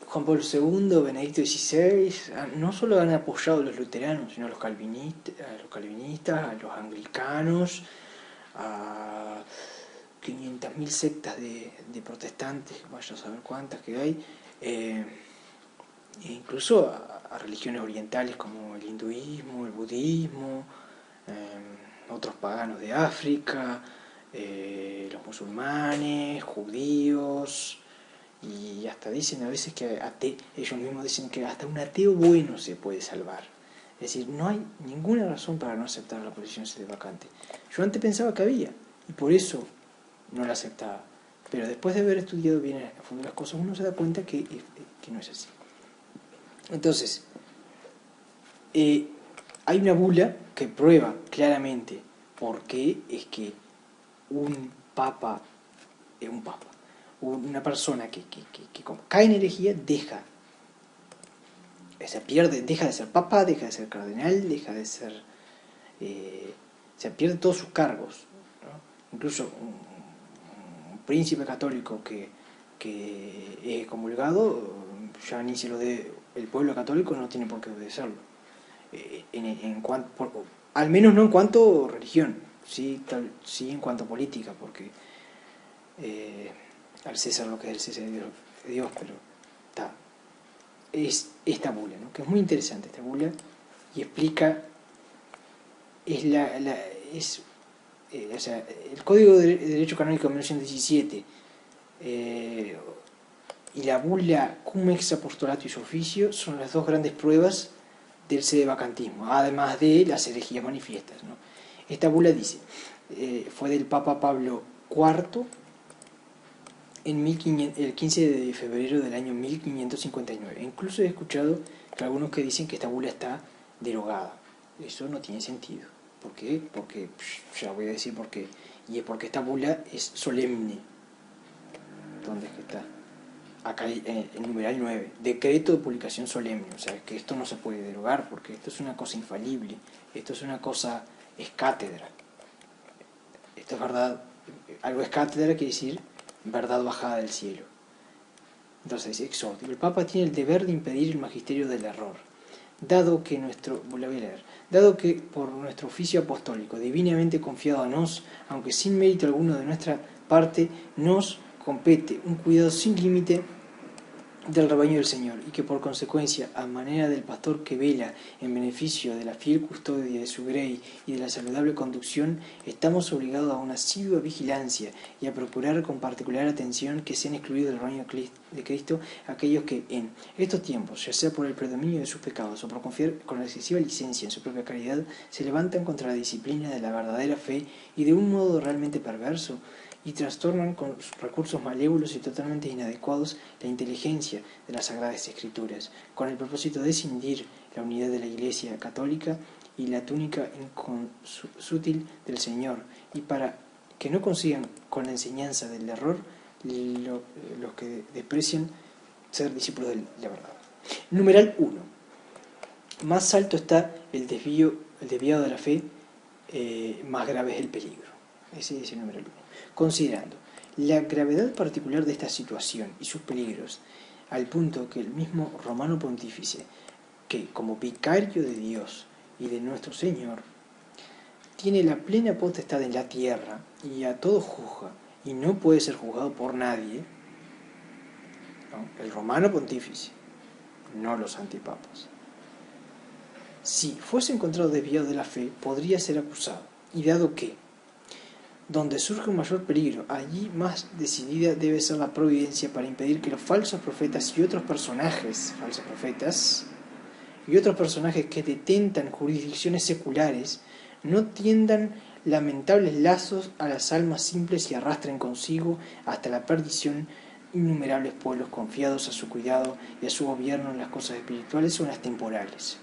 Juan Pablo II, Benedicto XVI, no solo han apoyado a los luteranos, sino a los calvinistas, a los anglicanos, a 500.000 sectas de protestantes, vaya a saber cuántas que hay, e incluso a religiones orientales como el hinduismo, el budismo, otros paganos de África, los musulmanes, judíos, y hasta dicen a veces que ellos mismos dicen que hasta un ateo bueno se puede salvar. Es decir, no hay ninguna razón para no aceptar la posición de vacante. Yo antes pensaba que había, y por eso no la aceptaba. Pero después de haber estudiado bien a fondo las cosas, uno se da cuenta que no es así. Entonces, hay una bula que prueba claramente por qué es que un papa, una persona que como cae en herejía, deja de ser papa, deja de ser cardenal, deja de ser, se pierde todos sus cargos, ¿no? Incluso un príncipe católico que es comulgado, ya ni se lo dé, el pueblo católico no tiene por qué obedecerlo, al menos no en cuanto a religión, sí en cuanto a política, porque al César lo que es el César de Dios, pero está. Es esta bula, ¿no? Que es muy interesante esta bula y explica, o sea, el Código de Derecho Canónico de 1917 y la bula Cum ex apostolatus officio son las dos grandes pruebas del sedevacantismo, además de las herejías manifiestas, ¿no? Esta bula dice, fue del Papa Pablo IV el 15 de febrero del año 1559. Incluso he escuchado que algunos que dicen que esta bula está derogada. Eso no tiene sentido. ¿Por qué? Porque, ya voy a decir por qué. Y es porque esta bula es solemne. ¿Dónde es que está? Acá en el numeral 9. Decreto de publicación solemne. O sea, que esto no se puede derogar porque esto es una cosa infalible. Esto es una cosa, es cátedra. Esto es verdad. Algo es cátedra quiere decir verdad bajada del cielo. Entonces, exhorto. El Papa tiene el deber de impedir el magisterio del error, dado que por nuestro oficio apostólico, divinamente confiado a nos, aunque sin mérito alguno de nuestra parte, nos compete un cuidado sin límite del rebaño del Señor, y que por consecuencia, a manera del pastor que vela en beneficio de la fiel custodia de su grey y de la saludable conducción, estamos obligados a una asidua vigilancia y a procurar con particular atención que sean excluidos del rebaño de Cristo aquellos que en estos tiempos, ya sea por el predominio de sus pecados o por confiar con la excesiva licencia en su propia caridad, se levantan contra la disciplina de la verdadera fe y de un modo realmente perverso, y trastornan con recursos malévolos y totalmente inadecuados la inteligencia de las Sagradas Escrituras, con el propósito de escindir la unidad de la Iglesia católica y la túnica inconsútil del Señor, y para que no consigan con la enseñanza del error los que desprecian ser discípulos de la verdad. Numeral 1. Más alto está el desviado de la fe, más grave es el peligro. Ese es el numeral 1. Considerando la gravedad particular de esta situación y sus peligros, al punto que el mismo Romano Pontífice, que como vicario de Dios y de nuestro Señor, tiene la plena potestad en la tierra y a todo juzga y no puede ser juzgado por nadie, ¿no? El Romano Pontífice, no los antipapas. Si fuese encontrado desviado de la fe, podría ser acusado, y dado que donde surge un mayor peligro, allí más decidida debe ser la providencia para impedir que los falsos profetas y otros personajes que detentan jurisdicciones seculares no tiendan lamentables lazos a las almas simples y arrastren consigo hasta la perdición innumerables pueblos confiados a su cuidado y a su gobierno en las cosas espirituales o en las temporales.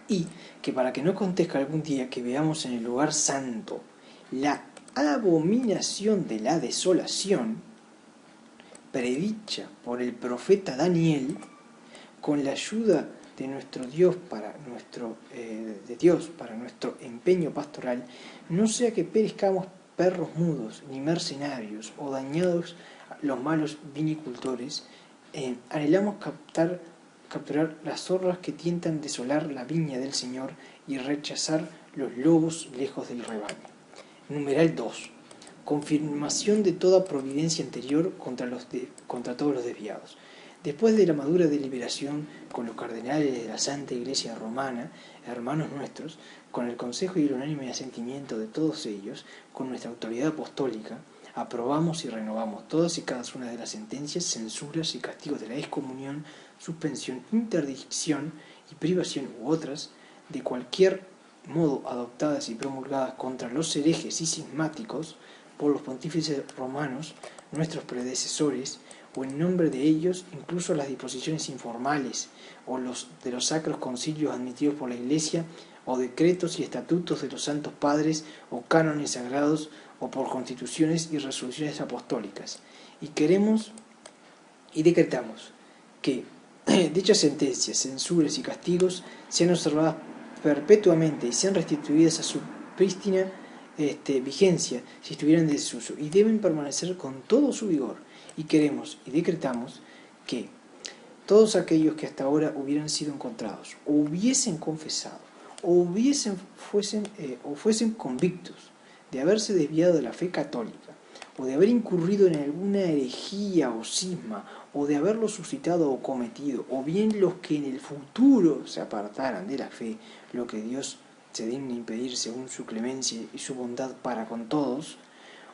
Y que para que no acontezca algún día que veamos en el lugar santo la abominación de la desolación, predicha por el profeta Daniel, con la ayuda de nuestro Dios para nuestro empeño pastoral, no sea que perezcamos perros mudos, ni mercenarios, o dañados los malos vinicultores, anhelamos capturar las zorras que tientan desolar la viña del Señor y rechazar los lobos lejos del rebaño. Numeral 2. Confirmación de toda providencia anterior contra todos los desviados. Después de la madura deliberación con los cardenales de la Santa Iglesia Romana, hermanos nuestros, con el consejo y el unánime asentimiento de todos ellos, con nuestra autoridad apostólica, aprobamos y renovamos todas y cada una de las sentencias, censuras y castigos de la excomunión, suspensión, interdicción y privación u otras, de cualquier modo adoptadas y promulgadas contra los herejes y cismáticos, por los pontífices romanos, nuestros predecesores, o en nombre de ellos, incluso las disposiciones informales, o los de los sacros concilios admitidos por la Iglesia, o decretos y estatutos de los santos padres, o cánones sagrados, o por constituciones y resoluciones apostólicas. Y queremos y decretamos que dichas sentencias, censuras y castigos sean observadas perpetuamente y sean restituidas a su prístina vigencia si estuvieran en desuso, y deben permanecer con todo su vigor. Y queremos y decretamos que todos aquellos que hasta ahora hubieran sido encontrados, o hubiesen confesado, o fuesen convictos de haberse desviado de la fe católica, o de haber incurrido en alguna herejía o cisma, o de haberlo suscitado o cometido, o bien los que en el futuro se apartaran de la fe, lo que Dios se digna impedir según su clemencia y su bondad para con todos,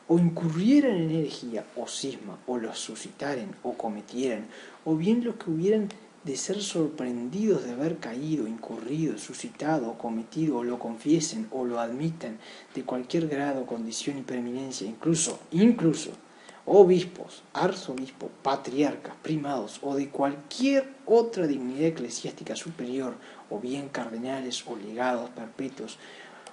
o incurrieran en herejía o cisma, o los suscitaren o cometieran, o bien los que hubieran de ser sorprendidos de haber caído, incurrido, suscitado o cometido, o lo confiesen o lo admitan de cualquier grado, condición y preeminencia, incluso obispos, arzobispos, patriarcas, primados o de cualquier otra dignidad eclesiástica superior, o bien cardenales o legados perpetuos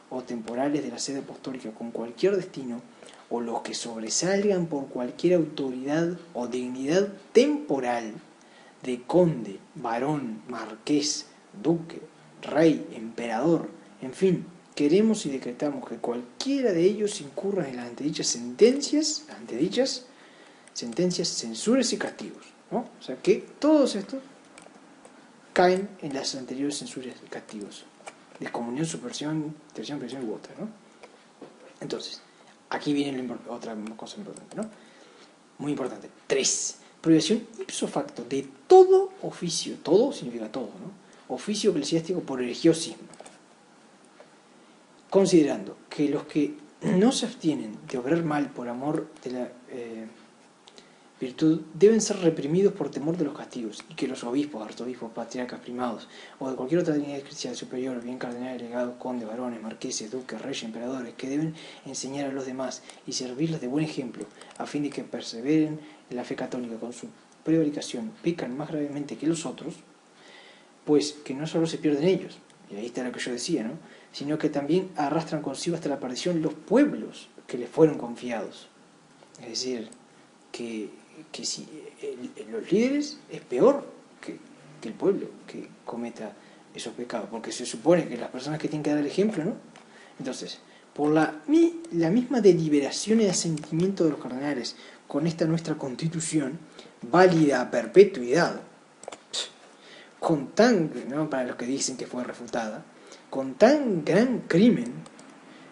o temporales de la sede apostólica con cualquier destino, o los que sobresalgan por cualquier autoridad o dignidad temporal de conde, varón, marqués, duque, rey, emperador, en fin, queremos y decretamos que cualquiera de ellos incurra en las antedichas sentencias, censuras y castigos, ¿no? O sea que todos estos caen en las anteriores censuras y castigos: descomunión, subversión, traición, presión u otra, ¿no? Entonces, aquí viene otra cosa importante, ¿no? Muy importante. 3. Prohibición ipso facto de todo oficio, todo significa todo, ¿no? Oficio eclesiástico por herejía o cisma, considerando que los que no se abstienen de obrar mal por amor de la virtud deben ser reprimidos por temor de los castigos, y que los obispos, arzobispos, patriarcas, primados, o de cualquier otra dignidad eclesial superior, bien cardenales, legados, condes, varones, marqueses, duques, reyes, emperadores, que deben enseñar a los demás y servirles de buen ejemplo, a fin de que perseveren en la fe católica con su prevaricación, pecan más gravemente que los otros, pues que no solo se pierden ellos, y ahí está lo que yo decía, ¿no?, sino que también arrastran consigo hasta la perdición los pueblos que les fueron confiados. Es decir, que si los líderes es peor que el pueblo que cometa esos pecados, porque se supone que las personas que tienen que dar el ejemplo, ¿no? Entonces, por la misma deliberación y asentimiento de los cardenales con esta nuestra constitución, válida a perpetuidad, con tan, ¿no?, para los que dicen que fue refutada, con tan gran crimen,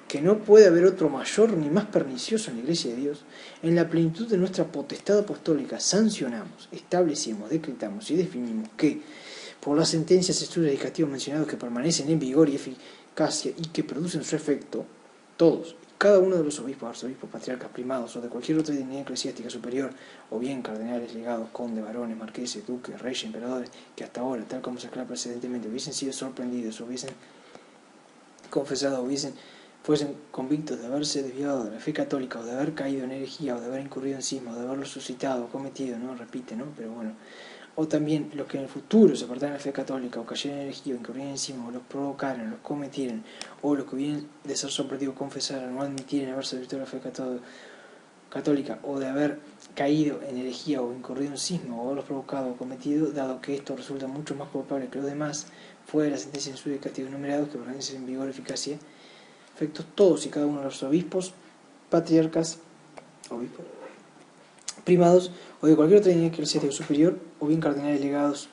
que no puede haber otro mayor ni más pernicioso en la Iglesia de Dios, en la plenitud de nuestra potestad apostólica sancionamos, establecemos, decretamos y definimos que, por las sentencias, estudios y castigos mencionados que permanecen en vigor y eficacia y que producen su efecto, todos, cada uno de los obispos, arzobispos, patriarcas, primados o de cualquier otra dignidad eclesiástica superior, o bien cardenales, legados, condes, varones, marqueses, duques, reyes, emperadores, que hasta ahora, tal como se aclara precedentemente, hubiesen sido sorprendidos, hubiesen confesado, fuesen convictos de haberse desviado de la fe católica, o de haber caído en herejía, o de haber incurrido en cisma, o de haberlo suscitado, cometido, ¿no? Repite, ¿no? Pero bueno. O también los que en el futuro se apartaran de la fe católica, o cayeran en herejía, o incurrieran en cisma, o los provocaran, o los cometieran, o los que hubieran de ser sorprendidos confesaran, o admitieran haberse desviado de la fe católica, o de haber caído en herejía, o incurrido en cisma, o haberlos provocado o cometido, dado que esto resulta mucho más culpable que los demás, fue de la sentencia en su de castigos enumerados que permanecen en vigor eficacia, efectos todos y cada uno de los obispos, patriarcas, primados, o de cualquier otra dignidad eclesiástica superior, o bien cardenales, legados,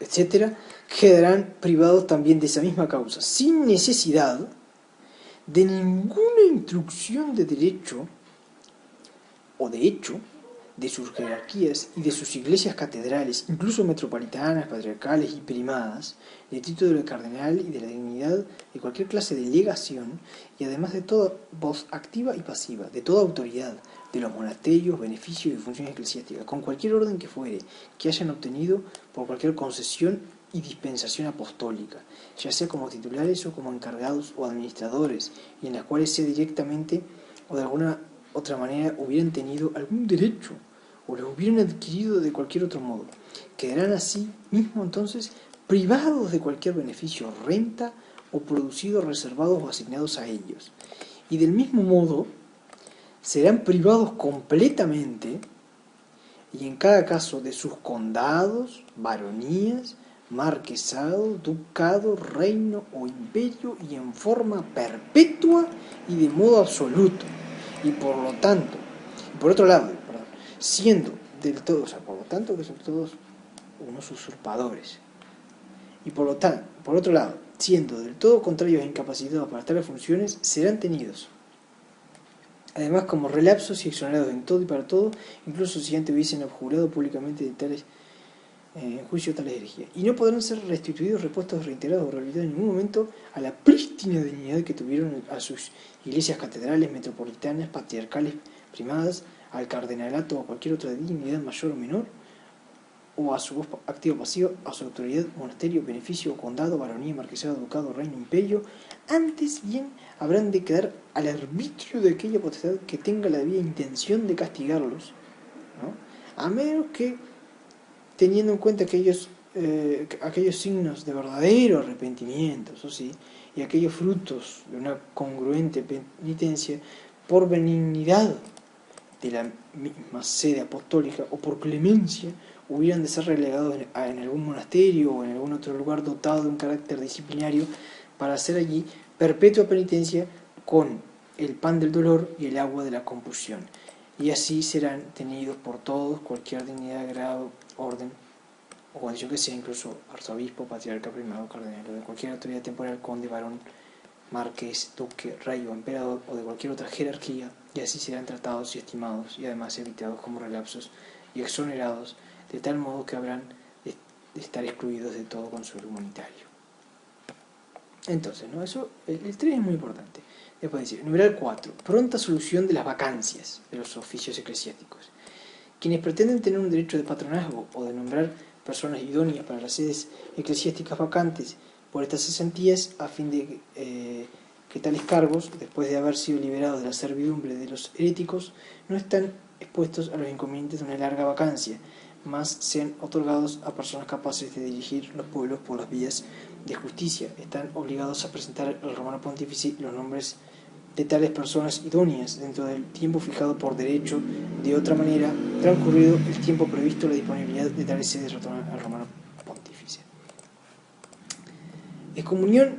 etcétera, quedarán privados también de esa misma causa, sin necesidad de ninguna instrucción de derecho o de hecho de sus jerarquías y de sus iglesias catedrales, incluso metropolitanas, patriarcales y primadas, de título de cardenal y de la dignidad de cualquier clase de legación, y además de toda voz activa y pasiva, de toda autoridad, de los monasterios, beneficios y funciones eclesiásticas, con cualquier orden que fuere, que hayan obtenido por cualquier concesión y dispensación apostólica, ya sea como titulares o como encargados o administradores, y en las cuales sea directamente o de alguna otra manera hubieran tenido algún derecho o lo hubieran adquirido de cualquier otro modo, quedarán así mismo entonces privados de cualquier beneficio, renta o producidos reservados o asignados a ellos. Y del mismo modo serán privados completamente, y en cada caso, de sus condados, baronías, marquesado, ducado, reino o imperio, y en forma perpetua y de modo absoluto. Y por lo tanto, por otro lado, siendo del todo, por lo tanto que son todos unos usurpadores. Y por otro lado, siendo del todo contrarios e incapacitados para tales funciones, serán tenidos además como relapsos y exonerados en todo y para todo, incluso si antes hubiesen abjurado públicamente de tales en juicio tales herejías. Y no podrán ser restituidos, repuestos, reiterados o rehabilitados en ningún momento a la prístina dignidad que tuvieron a sus iglesias catedrales, metropolitanas, patriarcales, primadas, al cardenalato o a cualquier otra dignidad mayor o menor, o a su voz activa o pasiva, a su autoridad, monasterio, beneficio, condado, baronía, marquesado, ducado, reino, imperio. Antes bien habrán de quedar al arbitrio de aquella potestad que tenga la debida intención de castigarlos, ¿no? A menos que, teniendo en cuenta aquellos signos de verdadero arrepentimiento, eso sí, y aquellos frutos de una congruente penitencia por benignidad de la misma sede apostólica o por clemencia, hubieran de ser relegados en algún monasterio o en algún otro lugar dotado de un carácter disciplinario para hacer allí perpetua penitencia con el pan del dolor y el agua de la compulsión. Y así serán tenidos por todos, cualquier dignidad, grado, orden o condición que sea, incluso arzobispo, patriarca, primado, cardenal, o de cualquier autoridad temporal, conde, varón, marqués, duque, rey o emperador, o de cualquier otra jerarquía, y así serán tratados y estimados, y además evitados como relapsos y exonerados, de tal modo que habrán de estar excluidos de todo consuelo humanitario. Entonces, ¿no? Eso, el 3 es muy importante. Después dice, numeral 4, pronta solución de las vacancias de los oficios eclesiásticos. Quienes pretenden tener un derecho de patronazgo o de nombrar personas idóneas para las sedes eclesiásticas vacantes por estas cesantías, a fin de que tales cargos, después de haber sido liberados de la servidumbre de los heréticos, no están expuestos a los inconvenientes de una larga vacancia, más sean otorgados a personas capaces de dirigir los pueblos por las vías de justicia. Están obligados a presentar al romano pontífice los nombres de tales personas idóneas dentro del tiempo fijado por derecho. De otra manera, transcurrido el tiempo previsto, la disponibilidad de tales sedes retorna al romano pontífice. Excomunión,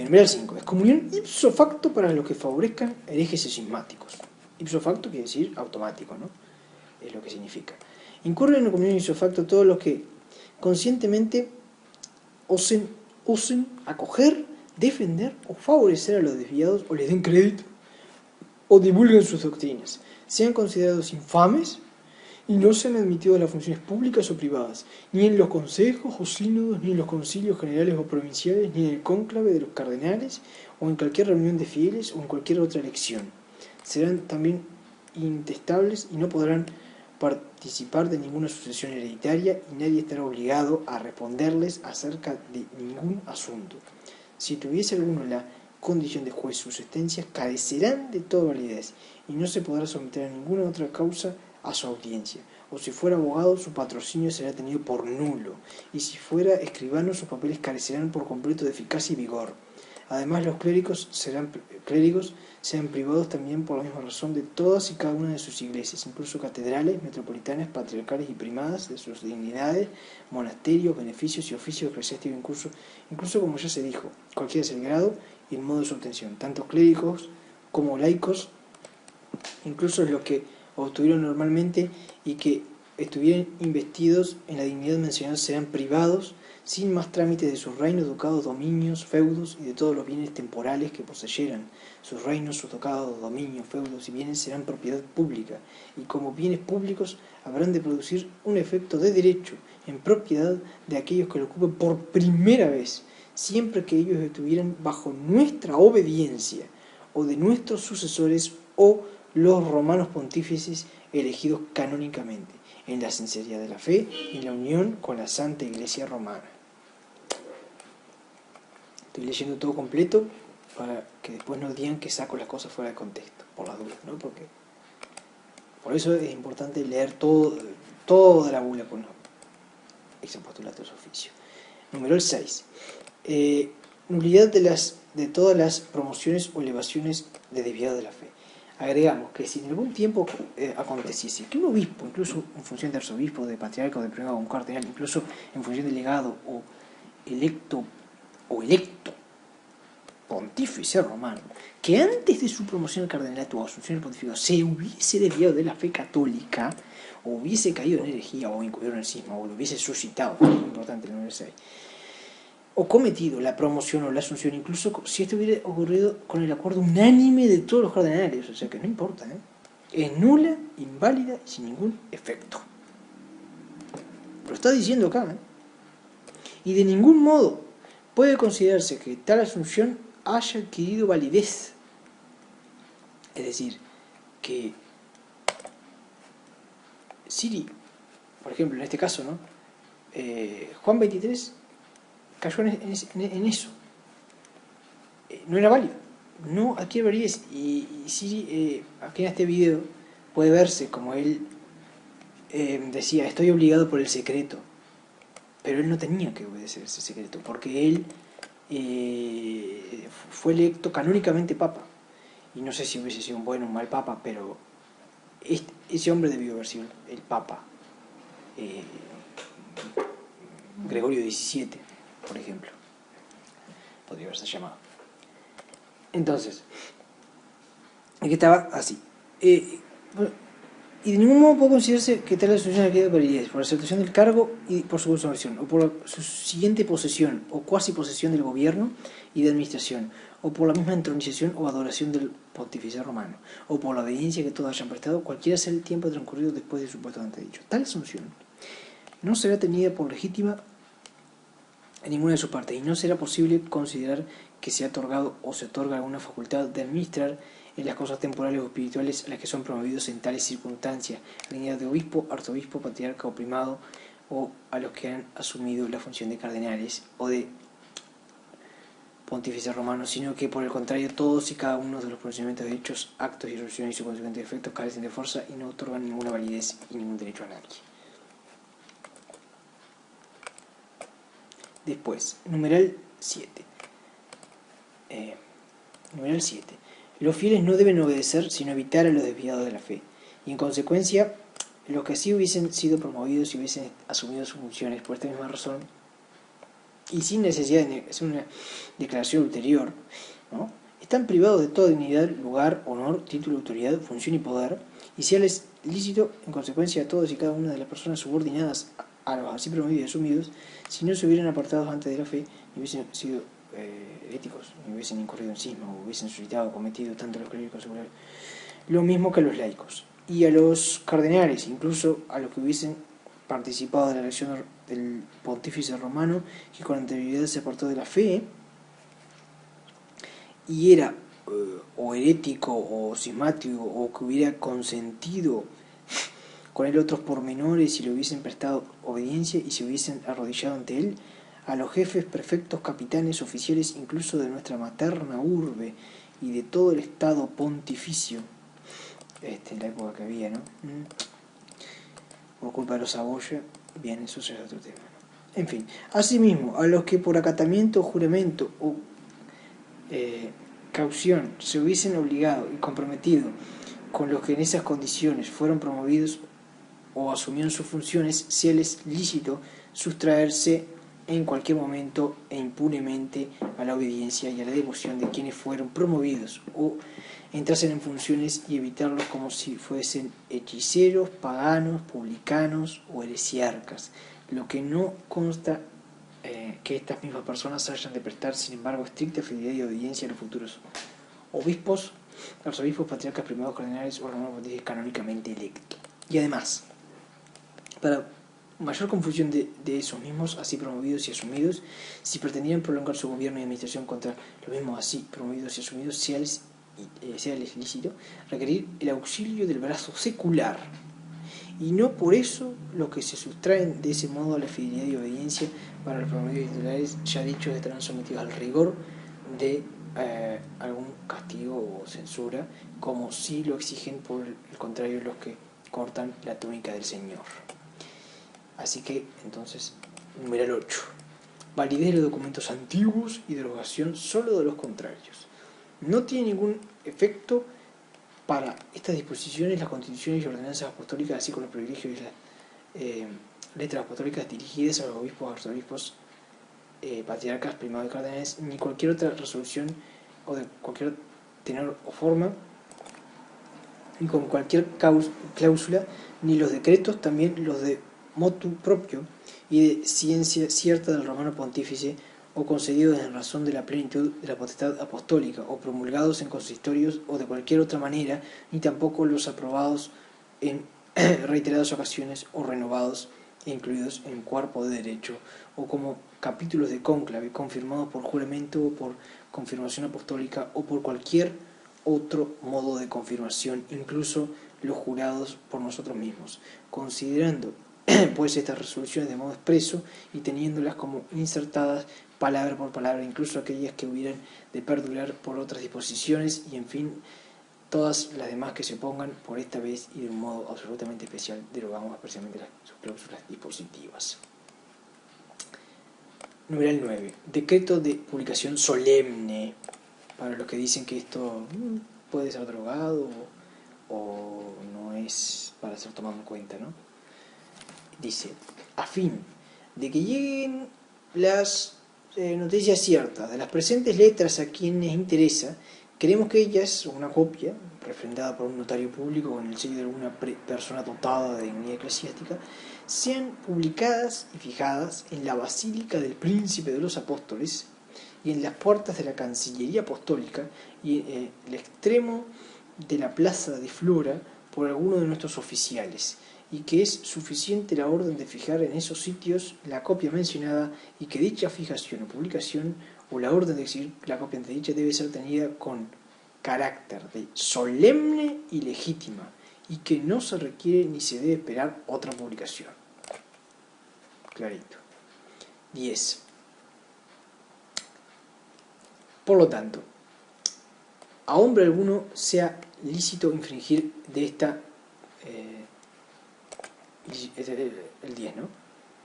numeral 5. Excomunión ipso facto para los que favorezcan herejes y cismáticos. Ipso facto quiere decir automático, ¿no? Es lo que significa. Incurren en comunión ipso facto todos los que conscientemente osen acoger, defender o favorecer a los desviados, o les den crédito, o divulguen sus doctrinas, sean considerados infames y no sean admitidos a las funciones públicas o privadas, ni en los consejos o sínodos, ni en los concilios generales o provinciales, ni en el cónclave de los cardenales, o en cualquier reunión de fieles, o en cualquier otra elección. Serán también intestables y no podrán participar de ninguna sucesión hereditaria, y nadie estará obligado a responderles acerca de ningún asunto. Si tuviese alguno la condición de juez, sus sentencias carecerán de toda validez y no se podrá someter a ninguna otra causa a su audiencia. O si fuera abogado, su patrocinio será tenido por nulo, y si fuera escribano, sus papeles carecerán por completo de eficacia y vigor. Además, los clérigos sean privados también por la misma razón de todas y cada una de sus iglesias, incluso catedrales, metropolitanas, patriarcales y primadas, de sus dignidades, monasterios, beneficios y oficios eclesiásticos, incluso como ya se dijo, cualquiera es el grado y el modo de su obtención, tanto clérigos como laicos, incluso los que obtuvieron normalmente y que estuvieran investidos en la dignidad mencionada, serán privados sin más trámites de sus reinos, ducados, dominios, feudos y de todos los bienes temporales que poseyeran. Sus reinos, sus ducados, dominios, feudos y bienes serán propiedad pública, y como bienes públicos habrán de producir un efecto de derecho en propiedad de aquellos que lo ocupen por primera vez, siempre que ellos estuvieran bajo nuestra obediencia, o de nuestros sucesores o los romanos pontífices elegidos canónicamente, en la sinceridad de la fe y en la unión con la Santa Iglesia Romana. Estoy leyendo todo completo para que después no digan que saco las cosas fuera de contexto, por las dudas, ¿no? Porque por eso es importante leer toda la bula con ex postulatus oficio. Número 6. Nulidad de todas las promociones o elevaciones de desviado de la fe. Agregamos que si en algún tiempo aconteciese que un obispo, incluso en función de arzobispo, de patriarca o de primado o un cardenal, incluso en función de legado o electo pontífice romano, que antes de su promoción al cardenalato o asunción al pontificado se hubiese desviado de la fe católica, o hubiese caído en herejía, o incurrido en el cisma, o lo hubiese suscitado, es muy importante el número 6, o cometido la promoción o la asunción, incluso si esto hubiera ocurrido con el acuerdo unánime de todos los cardenales, o sea que no importa, es nula, inválida y sin ningún efecto. Lo está diciendo acá, y de ningún modo puede considerarse que tal asunción haya adquirido validez. Es decir, que Siri, por ejemplo, en este caso, ¿no? Juan 23 cayó en eso. No era válido. No adquiere validez. Y Siri, aquí en este video, puede verse como él decía, estoy obligado por el secreto. Pero él no tenía que obedecer ese secreto, porque él fue electo canónicamente papa. Y no sé si hubiese sido un buen o un mal papa, pero ese hombre debió haber sido el papa Gregorio XVII, por ejemplo. Podría haberse llamado. Entonces, aquí estaba así. Y de ningún modo puede considerarse que tal asunción ha quedado validez por la aceptación del cargo y por su consumación, o por su siguiente posesión o cuasi posesión del gobierno y de administración, o por la misma entronización o adoración del pontífice romano, o por la obediencia que todos hayan prestado, cualquiera sea el tiempo transcurrido después de su puesto antedicho. Tal asunción no será tenida por legítima en ninguna de sus partes, y no será posible considerar que se ha otorgado o se otorga alguna facultad de administrar en las cosas temporales o espirituales a las que son promovidos en tales circunstancias, a la unidad de obispo, arzobispo, patriarca o primado, o a los que han asumido la función de cardenales o de pontífices romanos, sino que por el contrario todos y cada uno de los procedimientos de hechos, actos y resoluciones y sus consecuentes efectos carecen de fuerza y no otorgan ninguna validez y ningún derecho a nadie. Después, numeral 7. Numeral 7. Los fieles no deben obedecer, sino evitar a los desviados de la fe. Y en consecuencia, los que sí hubiesen sido promovidos y hubiesen asumido sus funciones por esta misma razón, y sin necesidad de hacer una declaración ulterior, ¿no?, están privados de toda dignidad, lugar, honor, título, autoridad, función y poder, y si les lícito, en consecuencia, a todos y cada una de las personas subordinadas a los así promovidos y asumidos, si no se hubieran apartado antes de la fe, y hubiesen sido heréticos, y hubiesen incurrido en cisma, o hubiesen suscitado, cometido tanto a los clérigos seculares, lo mismo que a los laicos, y a los cardenales, incluso a los que hubiesen participado de la elección del pontífice romano, que con anterioridad se apartó de la fe, y era o herético o cismático, o que hubiera consentido con él otros pormenores y le hubiesen prestado obediencia y se hubiesen arrodillado ante él, a los jefes, prefectos, capitanes, oficiales, incluso de nuestra materna urbe y de todo el estado pontificio, en la época que había, ¿no? Por culpa de los Saboya, bien, eso es otro tema, ¿no? En fin, asimismo, a los que por acatamiento, juramento o caución se hubiesen obligado y comprometido con los que en esas condiciones fueron promovidos o asumieron sus funciones, sea les lícito sustraerse en cualquier momento e impunemente a la obediencia y a la devoción de quienes fueron promovidos, o entrasen en funciones y evitarlos como si fuesen hechiceros, paganos, publicanos o heresiarcas, lo que no consta que estas mismas personas hayan de prestar, sin embargo, estricta fidelidad y obediencia a los futuros obispos, arzobispos, patriarcas, primados, cardenales o romanos pontífices canónicamente electos. Y además, para mayor confusión de esos mismos así promovidos y asumidos, si pretendían prolongar su gobierno y administración contra los mismos así promovidos y asumidos, sea les lícito requerir el auxilio del brazo secular y no por eso los que se sustraen de ese modo a la fidelidad y obediencia para los promedios titulares ya dichos estarán sometidos al rigor de algún castigo o censura, como si lo exigen por el contrario los que cortan la túnica del Señor. Así que, entonces, numeral 8. Validez de los documentos antiguos y derogación solo de los contrarios. No tiene ningún efecto para estas disposiciones las constituciones y ordenanzas apostólicas, así como los privilegios y las letras apostólicas dirigidas a los obispos, arzobispos, patriarcas, primados y cardenales, ni cualquier otra resolución o de cualquier tenor o forma, ni con cualquier cláusula, ni los decretos, también los de motu propio y de ciencia cierta del romano pontífice, o concedidos en razón de la plenitud de la potestad apostólica, o promulgados en consistorios o de cualquier otra manera, ni tampoco los aprobados en reiteradas ocasiones o renovados e incluidos en cuerpo de derecho, o como capítulos de cónclave, confirmados por juramento o por confirmación apostólica o por cualquier otro modo de confirmación, incluso los jurados por nosotros mismos, considerando pues estas resoluciones de modo expreso y teniéndolas como insertadas palabra por palabra, incluso aquellas que hubieran de perdurar por otras disposiciones, y en fin, todas las demás que se pongan por esta vez y de un modo absolutamente especial, derogamos especialmente sus cláusulas dispositivas. Numeral 9. Decreto de publicación solemne, para los que dicen que esto puede ser drogado o no es para ser tomado en cuenta, ¿no? Dice, a fin de que lleguen las noticias ciertas de las presentes letras a quienes interesa, queremos que ellas, una copia, refrendada por un notario público con el sello de alguna persona dotada de dignidad eclesiástica, sean publicadas y fijadas en la Basílica del Príncipe de los Apóstoles y en las puertas de la Cancillería Apostólica y en el extremo de la Plaza de Flora por alguno de nuestros oficiales, y que es suficiente la orden de fijar en esos sitios la copia mencionada, y que dicha fijación o publicación o la orden de exhibir la copia ante dicha debe ser tenida con carácter de solemne y legítima, y que no se requiere ni se debe esperar otra publicación. Clarito. 10. Por lo tanto, a hombre alguno sea lícito infringir de esta el 10, ¿no?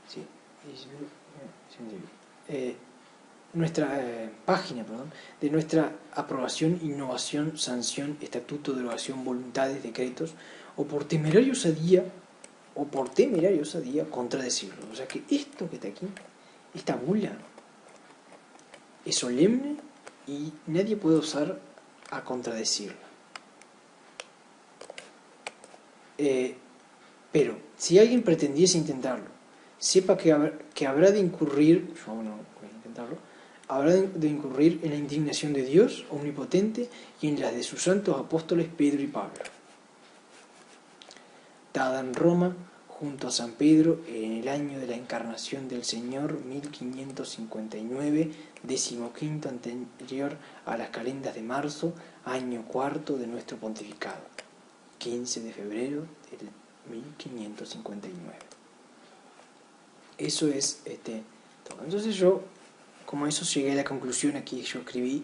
Sí. Nuestra página, de nuestra aprobación, innovación, sanción, estatuto, derogación, voluntades, decretos, o por temeraria osadía, contradecirlo. O sea que esto que está aquí, esta bula, es solemne y nadie puede osar a contradecirla. Pero si alguien pretendiese intentarlo, sepa que habrá de incurrir, yo no voy a intentarlo, habrá de incurrir en la indignación de Dios omnipotente y en las de sus santos apóstoles Pedro y Pablo. Dada en Roma, junto a San Pedro, en el año de la encarnación del Señor, 1559, 15º anterior a las calendas de marzo, año cuarto de nuestro pontificado, 15 de febrero del 1559. Eso es todo. Entonces yo, como eso, llegué a la conclusión. Aquí yo escribí,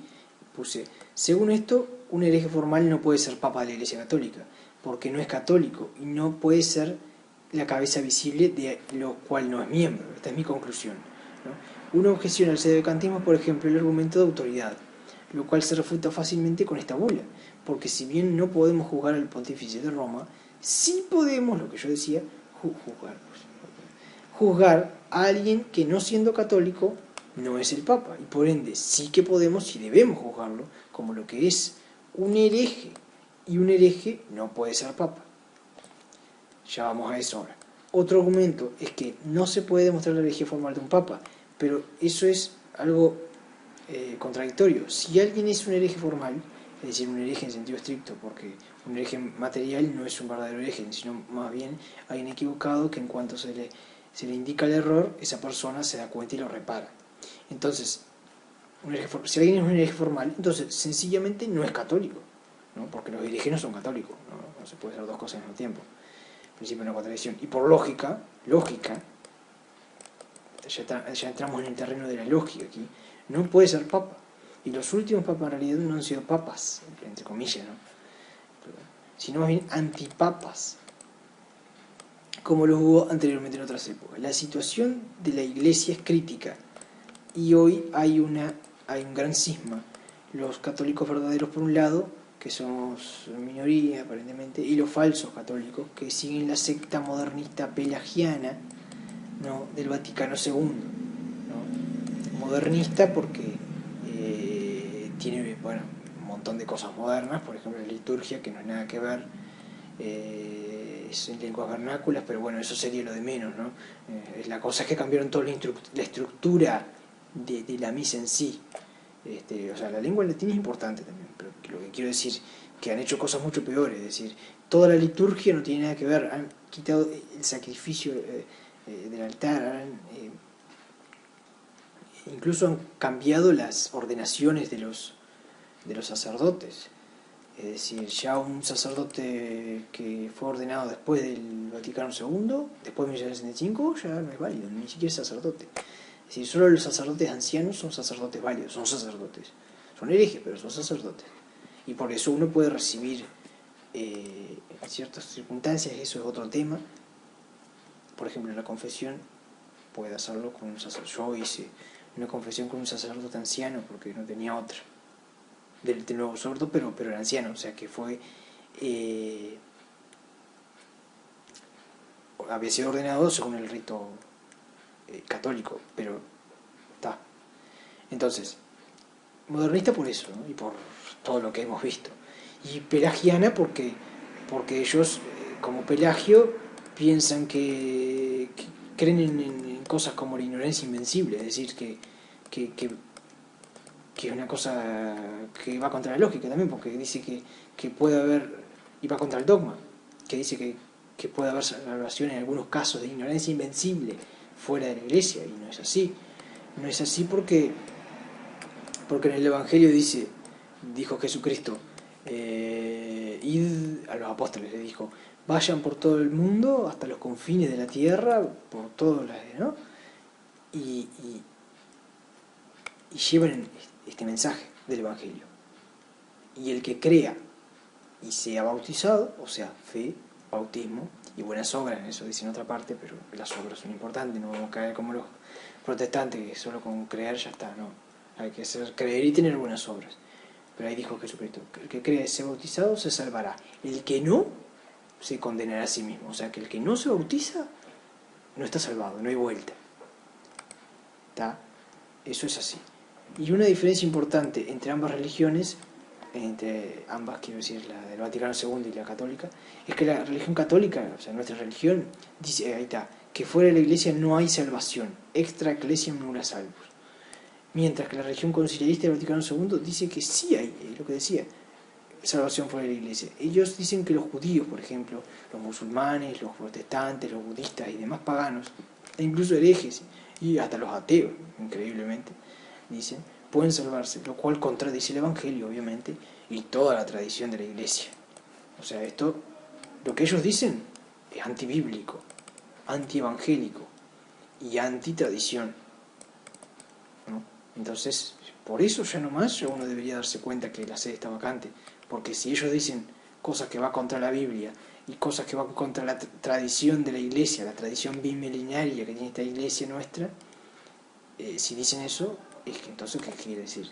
puse, según esto, un hereje formal no puede ser papa de la Iglesia Católica, porque no es católico y no puede ser la cabeza visible de lo cual no es miembro. Esta es mi conclusión, ¿no? Una objeción al sedevacantismo, por ejemplo, el argumento de autoridad, lo cual se refuta fácilmente con esta bula, porque si bien no podemos juzgar al pontífice de Roma, sí podemos, lo que yo decía, juzgar a alguien que, no siendo católico, no es el Papa, y por ende sí que podemos y debemos juzgarlo como lo que es un hereje, y un hereje no puede ser Papa. Ya vamos a eso ahora. Otro argumento es que no se puede demostrar la herejía formal de un Papa, pero eso es algo contradictorio. Si alguien es un hereje formal, es decir, un hereje en sentido estricto, porque un hereje material no es un verdadero hereje, sino más bien hay un equivocado que en cuanto se le indica el error, esa persona se da cuenta y lo repara. Entonces, si alguien es un hereje formal, entonces sencillamente no es católico, ¿no? Porque los herejes no son católicos, no se puede hacer dos cosas al mismo tiempo. principio de no contradicción. Y por lógica, ya entramos en el terreno de la lógica aquí, no puede ser papa. Y los últimos papas en realidad no han sido papas, entre comillas, ¿no? Sino más bien antipapas, como los hubo anteriormente en otras épocas. La situación de la Iglesia es crítica y hoy hay un gran cisma. Los católicos verdaderos por un lado, que somos minoría aparentemente, y los falsos católicos que siguen la secta modernista pelagiana, ¿no?, del Vaticano II, ¿no? Modernista porque tiene, bueno, un montón de cosas modernas, por ejemplo la liturgia, que no es nada que ver, es en lenguas vernáculas, pero bueno, eso sería lo de menos, ¿no? La cosa es que cambiaron toda la estructura de la misa en sí. O sea, la lengua latina es importante también, pero lo que quiero decir que han hecho cosas mucho peores, es decir, toda la liturgia no tiene nada que ver, han quitado el sacrificio del altar, incluso han cambiado las ordenaciones de los sacerdotes. Es decir, ya un sacerdote que fue ordenado después del Vaticano II, después de 1965, ya no es válido, ni siquiera es sacerdote. Es decir, solo los sacerdotes ancianos son sacerdotes válidos, son sacerdotes. Son herejes, pero son sacerdotes. Y por eso uno puede recibir, en ciertas circunstancias, eso es otro tema. Por ejemplo, la confesión puede hacerlo con un sacerdote. Yo hice una confesión con un sacerdote anciano porque no tenía otra. Del nuevo sordo, pero era anciano, o sea que fue había sido ordenado según el rito católico, pero está. Entonces, modernista por eso, ¿no? Y por todo lo que hemos visto. Y pelagiana porque ellos, como Pelagio, piensan que creen en cosas como la ignorancia invencible, es decir, que es una cosa que va contra la lógica también, porque dice que puede haber, y va contra el dogma, que dice que puede haber salvación en algunos casos de ignorancia invencible fuera de la iglesia, y no es así. No es así porque en el Evangelio dijo Jesucristo, id a los apóstoles, le dijo, vayan por todo el mundo, hasta los confines de la tierra, por todos los, ¿no? Y lleven este mensaje del Evangelio. Y el que crea y sea bautizado, o sea, fe, bautismo y buenas obras, eso dice en otra parte, pero las obras son importantes, no vamos a caer como los protestantes, que solo con creer ya está, no. Hay que creer y tener buenas obras. Pero ahí dijo Jesucristo, el que crea y sea bautizado se salvará. El que no, se condenará a sí mismo. O sea, que el que no se bautiza no está salvado, no hay vuelta. ¿Está? Eso es así. Y una diferencia importante entre ambas religiones, entre ambas, quiero decir, la del Vaticano II y la católica, es que la religión católica, o sea, nuestra religión, dice, ahí está, que fuera de la iglesia no hay salvación, extra ecclesiam nulla salvus. Mientras que la religión conciliarista del Vaticano II dice que sí hay, lo que decía, salvación fuera de la iglesia. Ellos dicen que los judíos, por ejemplo, los musulmanes, los protestantes, los budistas y demás paganos, e incluso herejes, y hasta los ateos, increíblemente, dicen, pueden salvarse, lo cual contradice el Evangelio, obviamente, y toda la tradición de la iglesia. O sea, esto, lo que ellos dicen, es antibíblico, antievangélico y antitradición, ¿no? Entonces, por eso ya nomás uno debería darse cuenta que la sede está vacante, porque si ellos dicen cosas que van contra la Biblia y cosas que van contra la tradición de la iglesia, la tradición bimilenaria que tiene esta iglesia nuestra, si dicen eso, es que entonces, ¿qué quiere decir?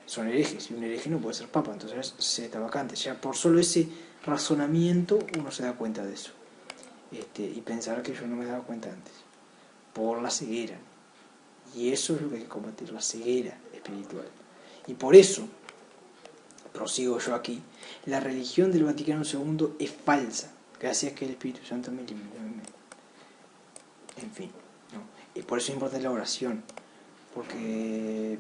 Son herejes, y un hereje no puede ser papa, entonces la sede está vacante. Ya por solo ese razonamiento uno se da cuenta de eso. Y pensar que yo no me daba cuenta antes, por la ceguera. Y eso es lo que hay que combatir, la ceguera espiritual. Y por eso, prosigo yo aquí, la religión del Vaticano II es falsa, gracias a que el Espíritu Santo me ilumina. En fin, ¿no? Y por eso es importante la oración, porque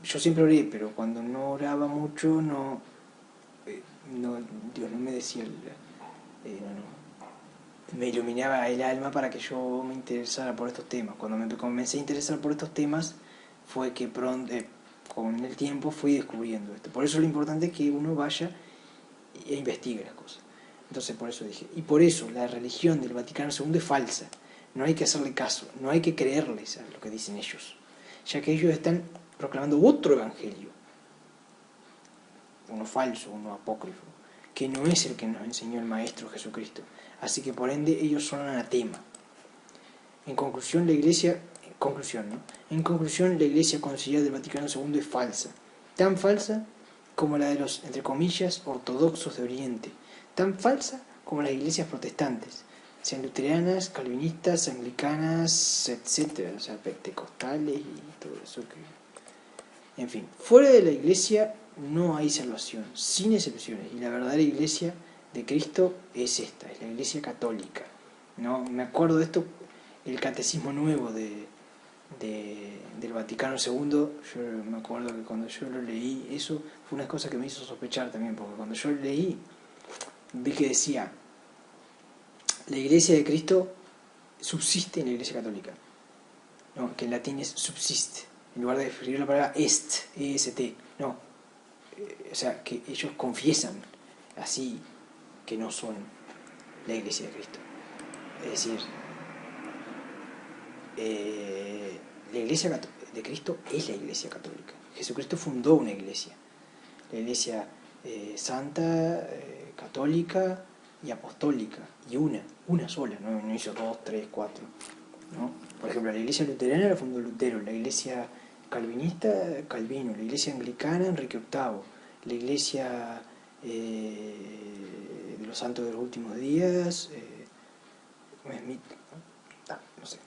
yo siempre oré, pero cuando no oraba mucho, Dios no me decía, me iluminaba el alma para que yo me interesara por estos temas. Cuando me comencé a interesar por estos temas, fue que pronto, con el tiempo fui descubriendo esto. Por eso lo importante es que uno vaya e investigue las cosas. Entonces por eso dije, y por eso la religión del Vaticano II es falsa, no hay que hacerle caso, no hay que creerles a lo que dicen ellos, ya que ellos están proclamando otro evangelio, uno falso, uno apócrifo, que no es el que nos enseñó el Maestro Jesucristo, así que por ende ellos son anatema. En conclusión, la Iglesia conciliar del Vaticano II es falsa, tan falsa como la de los, entre comillas, ortodoxos de Oriente, tan falsa como las iglesias protestantes, sean luteranas, calvinistas, anglicanas, etc., o sea, pentecostales y todo eso que... En fin, fuera de la Iglesia no hay salvación, sin excepciones, y la verdadera Iglesia de Cristo es esta, es la Iglesia católica. ¿No? Me acuerdo de esto, el Catecismo Nuevo del Vaticano II, yo me acuerdo que cuando yo lo leí, eso fue una cosa que me hizo sospechar también, porque cuando yo lo leí, vi que decía, la Iglesia de Cristo subsiste en la Iglesia Católica, ¿no? Que en latín es subsiste, en lugar de escribir la palabra est, est, no, o sea, que ellos confiesan así que no son la Iglesia de Cristo. Es decir, la Iglesia de Cristo es la Iglesia católica. Jesucristo fundó una iglesia, la Iglesia santa, católica y apostólica, y una sola, no hizo 2, 3, 4, ¿no? Por ejemplo, la Iglesia luterana la fundó Lutero, la Iglesia calvinista, Calvino, la Iglesia anglicana, Enrique VIII, la Iglesia de los Santos de los Últimos Días, Smith, no sé.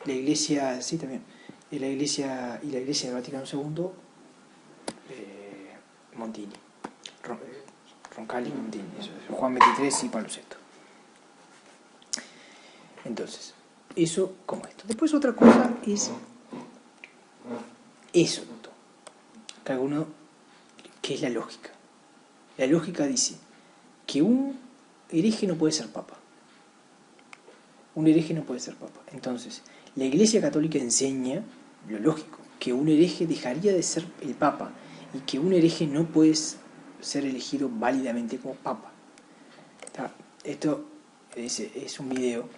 La Iglesia, sí también, y la Iglesia del Vaticano II, Montini, Roncalli y Montini, eso es, Juan XXIII y Pablo VI. Entonces, eso como esto. Después otra cosa es eso, que es la lógica. La lógica dice que un hereje no puede ser papa. Un hereje no puede ser papa. Entonces, la Iglesia Católica enseña, lo lógico, que un hereje dejaría de ser el papa y que un hereje no puede ser elegido válidamente como papa. Esto es un video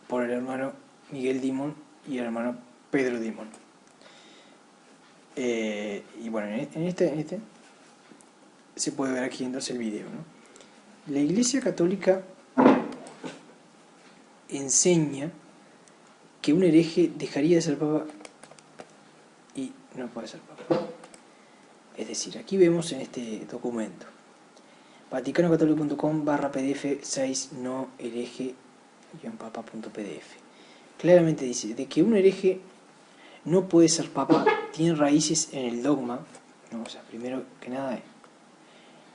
por el hermano Miguel Dimon y el hermano Pedro Dimon. Y bueno, en este se puede ver aquí entonces el video, ¿no? La Iglesia Católica enseña que un hereje dejaría de ser papa y no puede ser papa. Es decir, aquí vemos en este documento vaticanocatólico.com/pdf 6 no hereje-papa.pdf. Claramente dice de que un hereje no puede ser papa, tiene raíces en el dogma, ¿no? O sea, primero que nada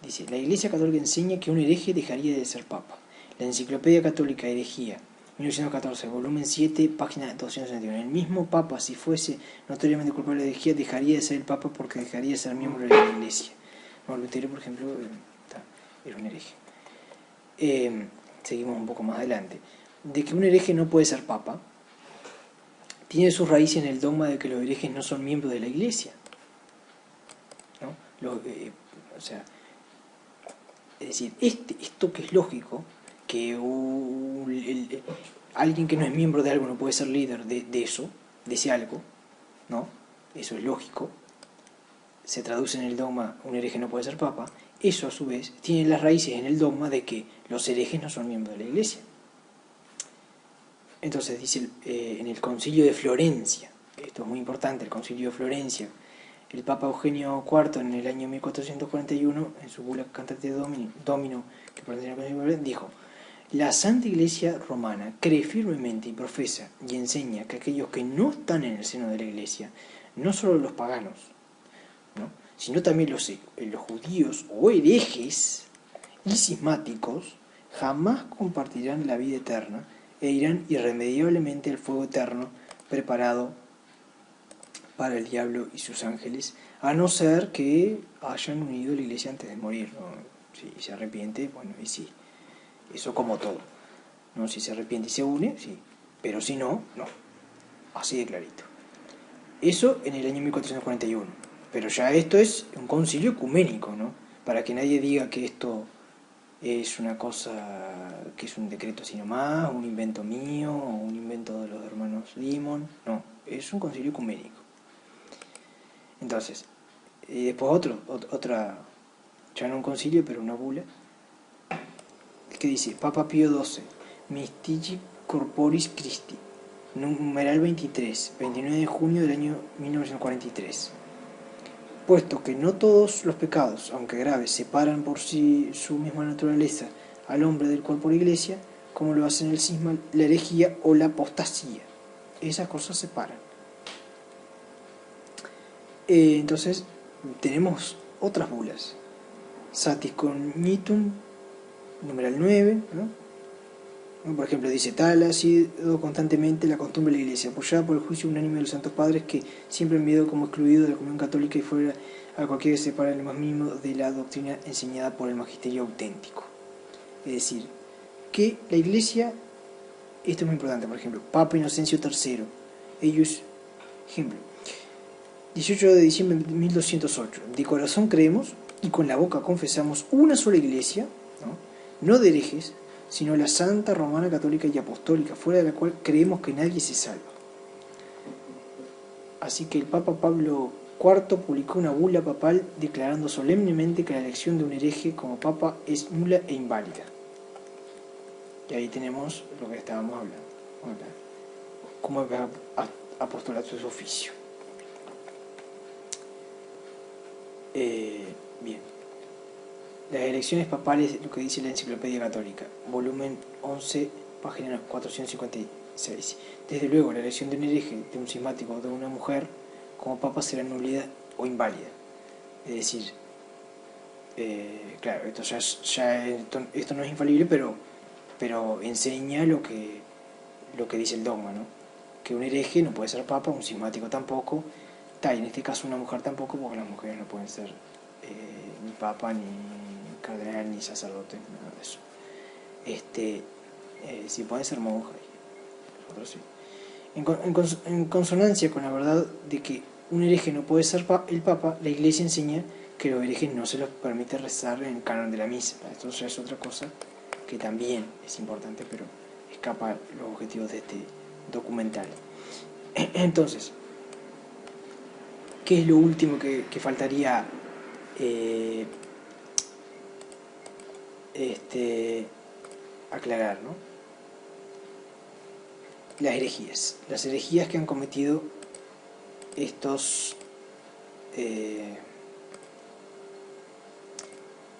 dice, la Iglesia Católica enseña que un hereje dejaría de ser papa. La Enciclopedia Católica Herejía 1914, volumen 7, página 261. El mismo papa, si fuese notoriamente culpable de herejía, dejaría de ser el papa porque dejaría de ser miembro de la Iglesia. Bueno, Lutero, por ejemplo, era un hereje. Seguimos un poco más adelante. De que un hereje no puede ser papa, tiene sus raíces en el dogma de que los herejes no son miembros de la Iglesia, ¿no? O sea, es decir, esto que es lógico, que alguien que no es miembro de algo no puede ser líder de eso, de ese algo, ¿no? Eso es lógico. Se traduce en el dogma, un hereje no puede ser papa. Eso, a su vez, tiene las raíces en el dogma de que los herejes no son miembros de la Iglesia. Entonces dice en el Concilio de Florencia, esto es muy importante, el Concilio de Florencia, el Papa Eugenio IV en el año 1441, en su bula Cantate Domino, que pertenece al Concilio de Florencia, dijo: la Santa Iglesia Romana cree firmemente y profesa y enseña que aquellos que no están en el seno de la Iglesia, no solo los paganos, ¿no?, sino también los judíos o herejes y cismáticos, jamás compartirán la vida eterna e irán irremediablemente al fuego eterno preparado para el diablo y sus ángeles, a no ser que hayan unido a la Iglesia antes de morir, ¿no? Si se arrepiente, bueno, y sí, eso como todo, ¿no? Si se arrepiente y se une, sí, pero si no, no, así de clarito. Eso en el año 1441, pero ya esto es un concilio ecuménico, ¿no? Para que nadie diga que esto es una cosa que es un decreto así nomás, un invento mío, o un invento de los hermanos Dimon. No, es un concilio ecuménico. Entonces, después otra, ya no un concilio, pero una bula, que dice: Papa Pío XII, Mystici Corporis Christi, numeral 23, 29 de junio del año 1943. Puesto que no todos los pecados, aunque graves, separan por sí su misma naturaleza al hombre del cuerpo de la Iglesia, como lo hacen el cisma, la herejía o la apostasía. Esas cosas separan. Entonces, tenemos otras bulas. Satis Cognitum, numeral 9, ¿no? Por ejemplo, dice: tal ha sido constantemente la costumbre de la Iglesia, apoyada por el juicio unánime de los santos padres, que siempre han visto como excluido de la comunión católica y fuera a cualquiera que se separe en lo más mínimo de la doctrina enseñada por el magisterio auténtico. Es decir, que la Iglesia, esto es muy importante, por ejemplo, Papa Inocencio III, ellos, ejemplo, 18 de diciembre de 1208, de corazón creemos y con la boca confesamos una sola Iglesia, no de herejes, sino la Santa Romana Católica y Apostólica, fuera de la cual creemos que nadie se salva. Así que el Papa Pablo IV publicó una bula papal declarando solemnemente que la elección de un hereje como Papa es nula e inválida. Y ahí tenemos lo que estábamos hablando, cómo es apostolato su oficio. Bien. Las elecciones papales, lo que dice la Enciclopedia Católica, volumen 11, página 456. Desde luego, la elección de un hereje, de un cismático o de una mujer como papa será nulidad o inválida. Es decir, claro, esto no es infalible, pero enseña lo que dice el dogma, ¿no? Que un hereje no puede ser papa, un cismático tampoco, y en este caso una mujer tampoco, porque las mujeres no pueden ser ni papa, ni cardenal, ni sacerdote, nada de eso. Sí pueden ser monjas, nosotros sí. En consonancia con la verdad de que un hereje no puede ser el papa, la Iglesia enseña que los herejes no se les permite rezar en el canon de la misa. Esto ya es otra cosa que también es importante, pero escapa a los objetivos de este documental. Entonces, ¿qué es lo último que faltaría aclarar, ¿no? Las herejías que han cometido estos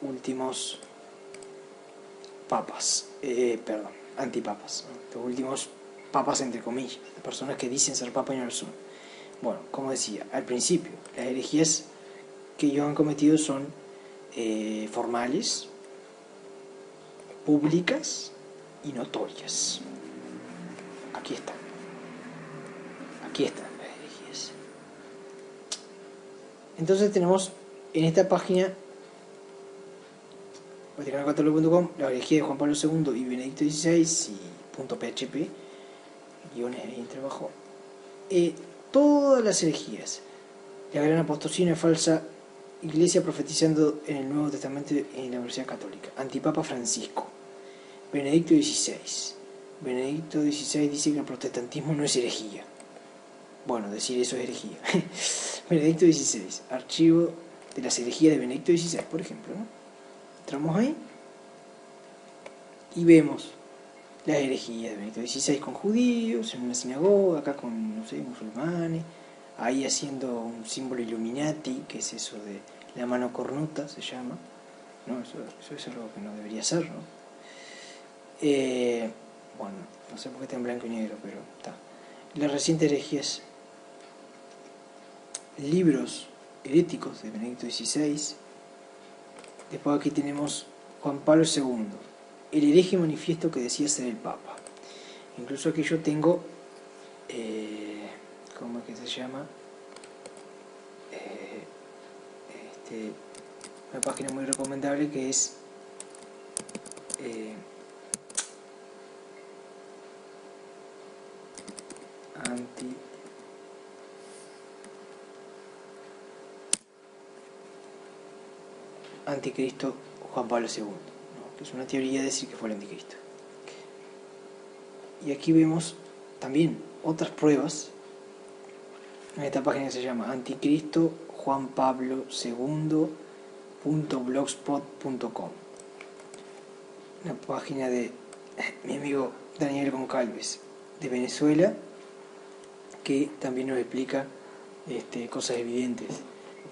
últimos papas, antipapas, ¿no? Los últimos papas entre comillas, personas que dicen ser papa y no lo son. Bueno, como decía al principio, las herejías que ellos han cometido son formales, públicas y notorias. Aquí están las herejías. Entonces tenemos en esta página vaticanocatólico.com la herejía de Juan Pablo II y Benedicto XVI y .php, guiones ahí entre abajo, todas las herejías, la gran apostasía, una falsa iglesia profetizando en el Nuevo Testamento en la Universidad Católica, antipapa Francisco, Benedicto XVI. Benedicto XVI dice que el protestantismo no es herejía. Bueno, decir eso es herejía. Benedicto XVI, archivo de las herejías de Benedicto XVI, por ejemplo, ¿no? Entramos ahí y vemos las herejías de Benedicto XVI con judíos, en una sinagoga, acá con, no sé, musulmanes, ahí haciendo un símbolo Illuminati, que es eso de la mano cornuta, se llama, ¿no? Eso es algo que no debería ser, ¿no? Bueno, no sé por qué está en blanco y negro, pero está. Las recientes herejías, libros heréticos de Benedicto XVI. Después aquí tenemos Juan Pablo II, el hereje manifiesto que decía ser el Papa. Incluso aquí yo tengo, ¿cómo es que se llama? Una página muy recomendable que es Anticristo Juan Pablo II, ¿no? que es una teoría de decir que fue el anticristo. Y aquí vemos también otras pruebas en esta página que se llama Anticristo Juan Pablo II.blogspot.com, una página de mi amigo Daniel Goncalves de Venezuela, que también nos explica cosas evidentes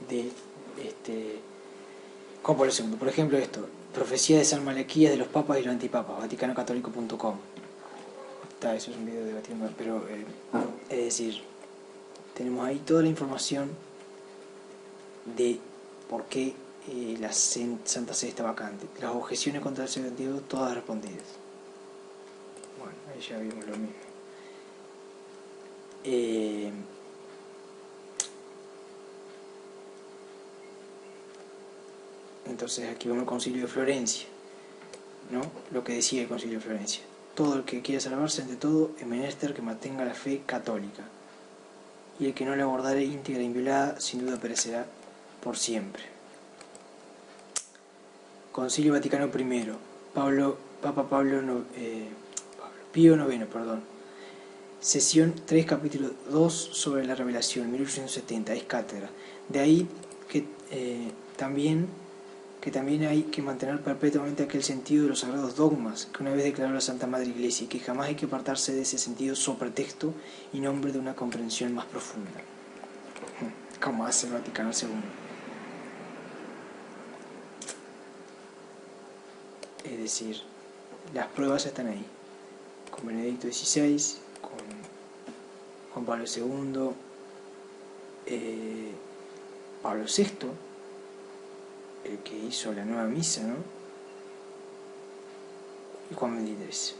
de Juan Pablo II. Por ejemplo, esto: Profecía de San Malaquías de los papas y los antipapas, vaticanocatólico.com. Eso es un video de Vaticano, pero es decir, tenemos ahí toda la información de por qué la Santa Sede está vacante. Las objeciones contra el sentido, todas respondidas. Bueno, ahí ya vimos lo mismo. Entonces aquí vemos el Concilio de Florencia, ¿no? Lo que decía el Concilio de Florencia: todo el que quiera salvarse ante todo es menester que mantenga la fe católica, y el que no la guardare íntegra e inviolada sin duda perecerá por siempre. Concilio Vaticano I, Papa Pío IX, sesión 3, capítulo 2 sobre la revelación, 1870, es cátedra. De ahí que también hay que mantener perpetuamente aquel sentido de los sagrados dogmas que una vez declaró la Santa Madre Iglesia, y que jamás hay que apartarse de ese sentido so pretexto y nombre de una comprensión más profunda, como hace el Vaticano II. Es decir, las pruebas están ahí, con Benedicto XVI, con Juan Pablo II, Pablo VI, el que hizo la nueva misa, ¿no? Y Juan XXIII.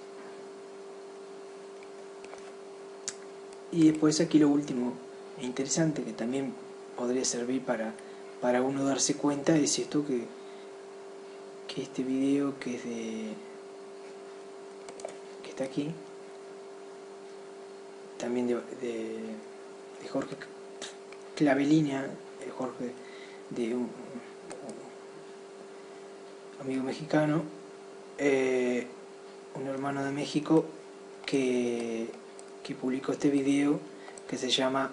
Y después aquí lo último e interesante, que también podría servir para uno darse cuenta, es esto que este video que está aquí, también de Jorge Clavelina, de un amigo mexicano, un hermano de México que publicó este video que se llama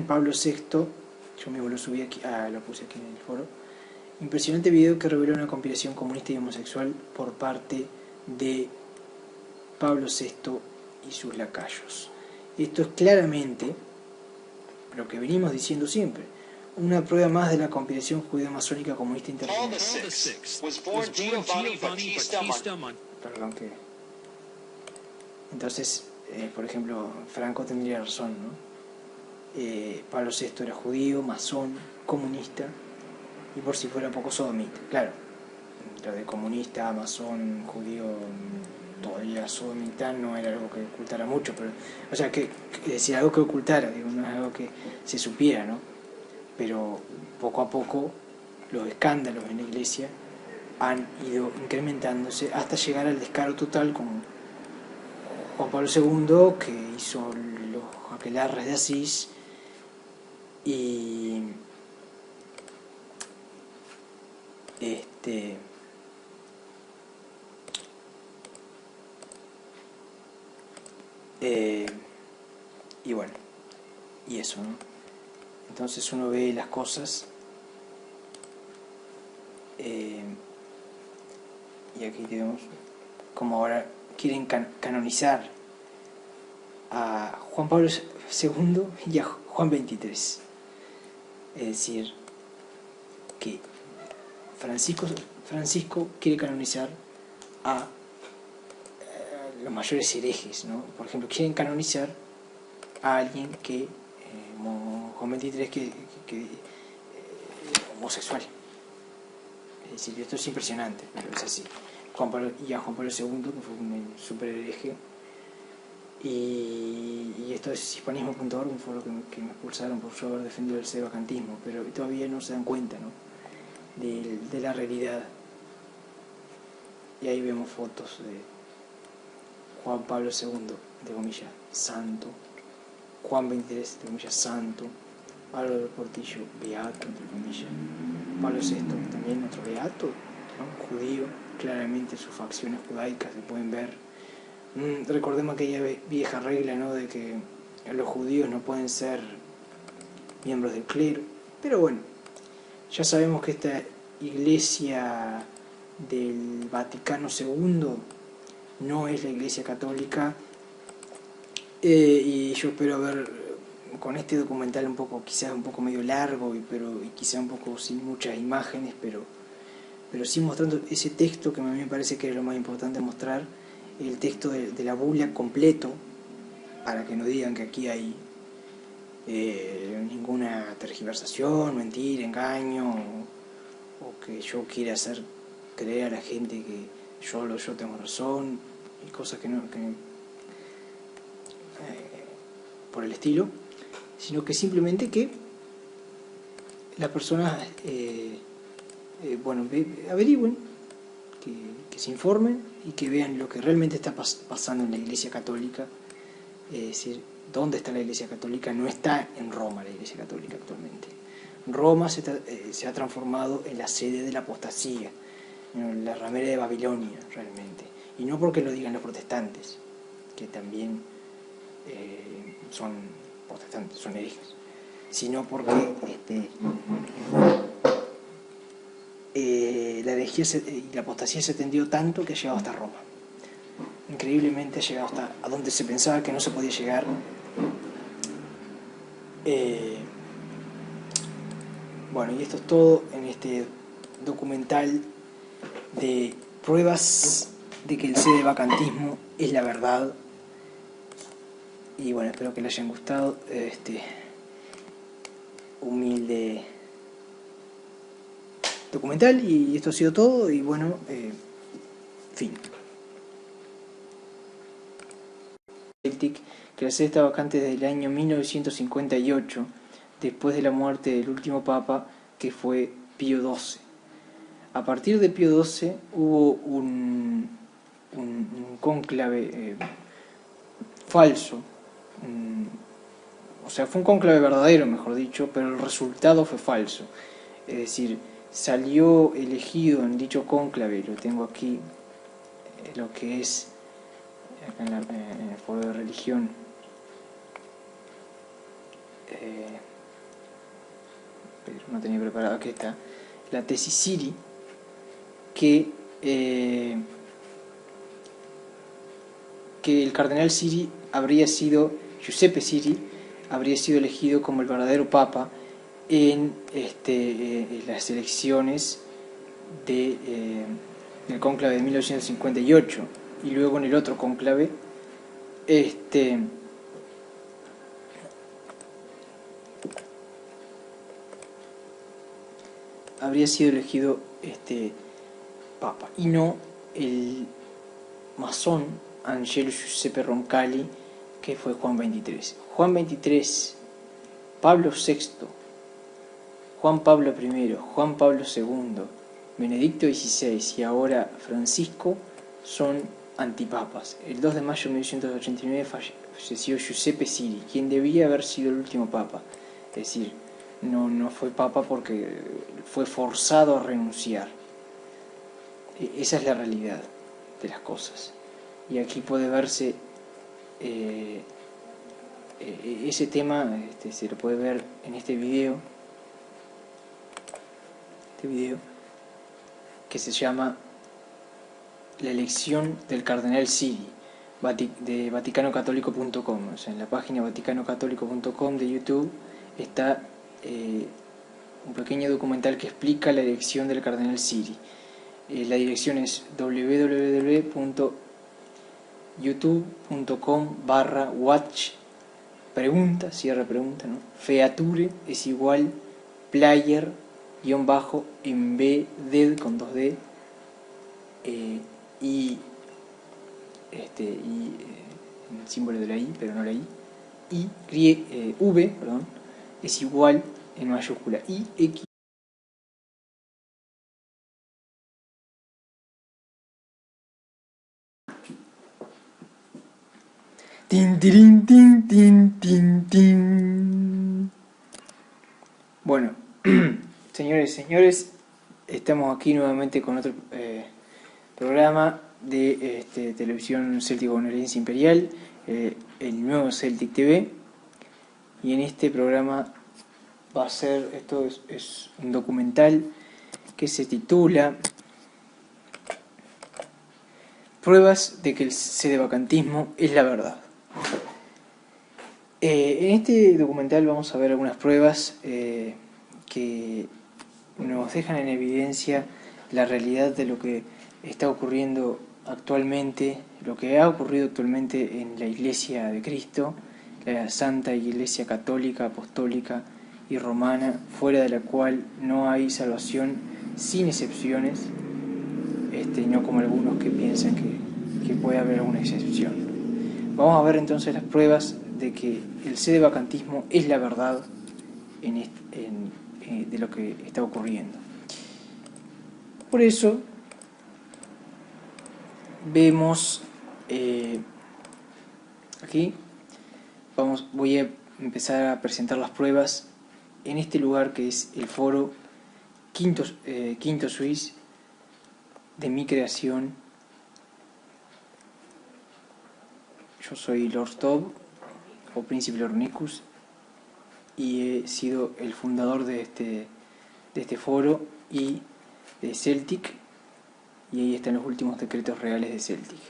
Pablo VI. Yo mismo lo subí aquí, lo puse aquí en el foro. Impresionante video que reveló una conspiración comunista y homosexual por parte de Pablo VI y sus lacayos. Esto es claramente lo que venimos diciendo siempre: una prueba más de la conspiración judeo-masónica comunista internacional. Perdón, que... Entonces, por ejemplo, Franco tendría razón, ¿no? Pablo VI era judío, masón, comunista, y por si fuera poco sodomita. Claro, lo de comunista, masón, judío, todavía sodomita no era algo que ocultara mucho, pero, o sea, que decir algo que ocultara, digo, no es algo que se supiera, ¿no? Pero poco a poco los escándalos en la iglesia han ido incrementándose hasta llegar al descaro total con Juan Pablo II, que hizo los aquelarres de Asís, y y bueno, y eso, ¿no? Entonces uno ve las cosas, y aquí tenemos como ahora quieren canonizar a Juan Pablo II y a Juan XXIII. Es decir, que Francisco quiere canonizar a los mayores herejes, ¿no? Por ejemplo, quieren canonizar a alguien que, Juan XXIII, que homosexual. Es decir, esto es impresionante, pero es así. Y a Juan Pablo II, que fue un super hereje. Y esto es hispanismo.org, que fue lo que me expulsaron por yo haber defendido el sedevacantismo, pero todavía no se dan cuenta, ¿no? de la realidad. Y ahí vemos fotos de Juan Pablo II, de comillas, santo; Juan XXIII, de comillas, santo; Pablo del Portillo, beato, entre comillas; Pablo VI, también otro beato, ¿no? judío, claramente sus facciones judaicas se pueden ver. Recordemos aquella vieja regla, ¿no?, de que los judíos no pueden ser miembros del clero, pero bueno, ya sabemos que esta iglesia del Vaticano II no es la iglesia católica, y yo espero ver con este documental quizás un poco medio largo, y quizás un poco sin muchas imágenes, pero sí mostrando ese texto que a mí me parece que es lo más importante mostrar, el texto de la bula completo, para que no digan que aquí hay ninguna tergiversación, mentira, engaño, o que yo quiera hacer creer a la gente que yo tengo razón, y cosas que no, por el estilo, sino que simplemente que las personas averigüen, que se informen y que vean lo que realmente está pasando en la Iglesia Católica. Es decir, ¿dónde está la Iglesia Católica? No está en Roma la Iglesia Católica actualmente. Roma se ha transformado en la sede de la apostasía, en la ramera de Babilonia realmente. Y no porque lo digan los protestantes, que también son protestantes, son herejes, sino porque la herejía y la apostasía se extendió tanto que ha llegado hasta Roma. Increíblemente ha llegado hasta a donde se pensaba que no se podía llegar. Bueno, y esto es todo en este documental de pruebas de que el sedevacantismo es la verdad. Y bueno, espero que les hayan gustado este humilde documental, y esto ha sido todo, y bueno, fin. Que la sede está vacante desde el año 1958, después de la muerte del último papa, que fue Pío XII. A partir de Pío XII hubo un cónclave falso, o sea, fue un cónclave verdadero, mejor dicho, pero el resultado fue falso. Es decir, salió elegido en dicho cónclave, lo tengo aquí, lo que es, acá en el foro de religión, pero no tenía preparado, aquí está, la tesis Siri, que el cardenal Siri Giuseppe Siri, habría sido elegido como el verdadero papa en las elecciones del cónclave de 1958, y luego en el otro cónclave habría sido elegido papa, y no el masón Angelo Giuseppe Roncalli, que fue Juan XXIII. Juan XXIII, Pablo VI, Juan Pablo I, Juan Pablo II, Benedicto XVI y ahora Francisco son antipapas. El 2 de mayo de 1989 falleció Giuseppe Siri, quien debía haber sido el último papa. Es decir, no fue papa porque fue forzado a renunciar. Esa es la realidad de las cosas. Y aquí puede verse ese tema, se lo puede ver en este video que se llama La elección del cardenal Siri, de vaticanocatólico.com. O sea, en la página vaticanocatólico.com de YouTube está un pequeño documental que explica la elección del cardenal Siri. La dirección es www.youtube.com/watch pregunta, cierra pregunta, ¿no? Feature es igual player _embedded con 2D y el símbolo de la I, pero no la I, V, perdón, es igual en mayúscula IX tin, tin, tin, tin, tin, tin. Bueno, señores, Estamos aquí nuevamente con otro programa de televisión céltico-bonaerense imperial, el nuevo Celtic TV, y en este programa va a ser, esto es un documental que se titula Pruebas de que el sedevacantismo es la verdad. En este documental vamos a ver algunas pruebas que nos dejan en evidencia la realidad de lo que está ocurriendo actualmente, lo que ha ocurrido actualmente en la Iglesia de Cristo, la Santa Iglesia Católica, Apostólica y Romana, fuera de la cual no hay salvación sin excepciones, no como algunos que piensan que puede haber alguna excepción. Vamos a ver entonces las pruebas de que el sedevacantismo es la verdad de lo que está ocurriendo. Por eso vemos aquí, voy a empezar a presentar las pruebas en este lugar que es el foro Quinto Suisse de mi creación. Yo soy Lord Tob, o Príncipe Lornicus, y he sido el fundador de este foro y de Celtic, y ahí están los últimos decretos reales de Celtic.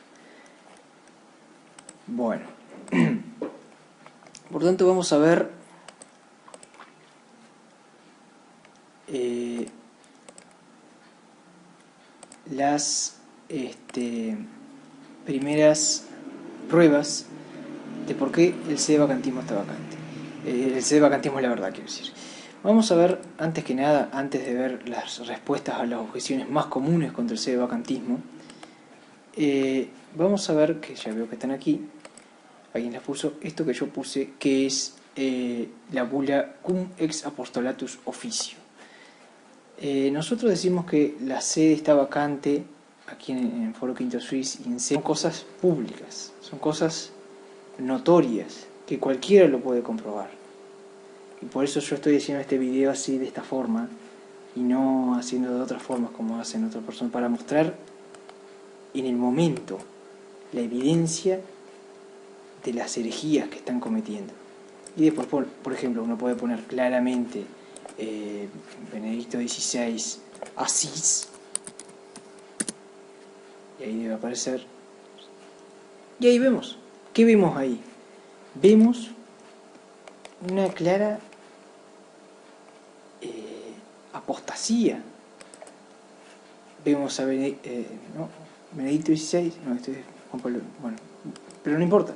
Bueno, por tanto vamos a ver las primeras pruebas de por qué el sedevacantismo está vacante. El sedevacantismo es la verdad, quiero decir. Vamos a ver, antes que nada, antes de ver las respuestas a las objeciones más comunes contra el sedevacantismo, vamos a ver, que ya veo que están aquí, alguien las puso, esto que yo puse, que es la bula Cum ex apostolatus officio. Nosotros decimos que la sede está vacante aquí en el Foro Quinto Suisse y en sede. Son cosas públicas, son cosas notorias, que cualquiera lo puede comprobar. Y por eso yo estoy haciendo este video así, de esta forma, y no haciendo de otras formas como hacen otras personas, para mostrar en el momento la evidencia de las herejías que están cometiendo. Y después, por ejemplo, uno puede poner claramente Benedicto XVI Asís, y ahí debe aparecer, y ahí vemos. ¿Qué vemos ahí? Vemos una clara apostasía. Vemos a Benedicto XVI, no, este es Juan Pablo, bueno, pero no importa,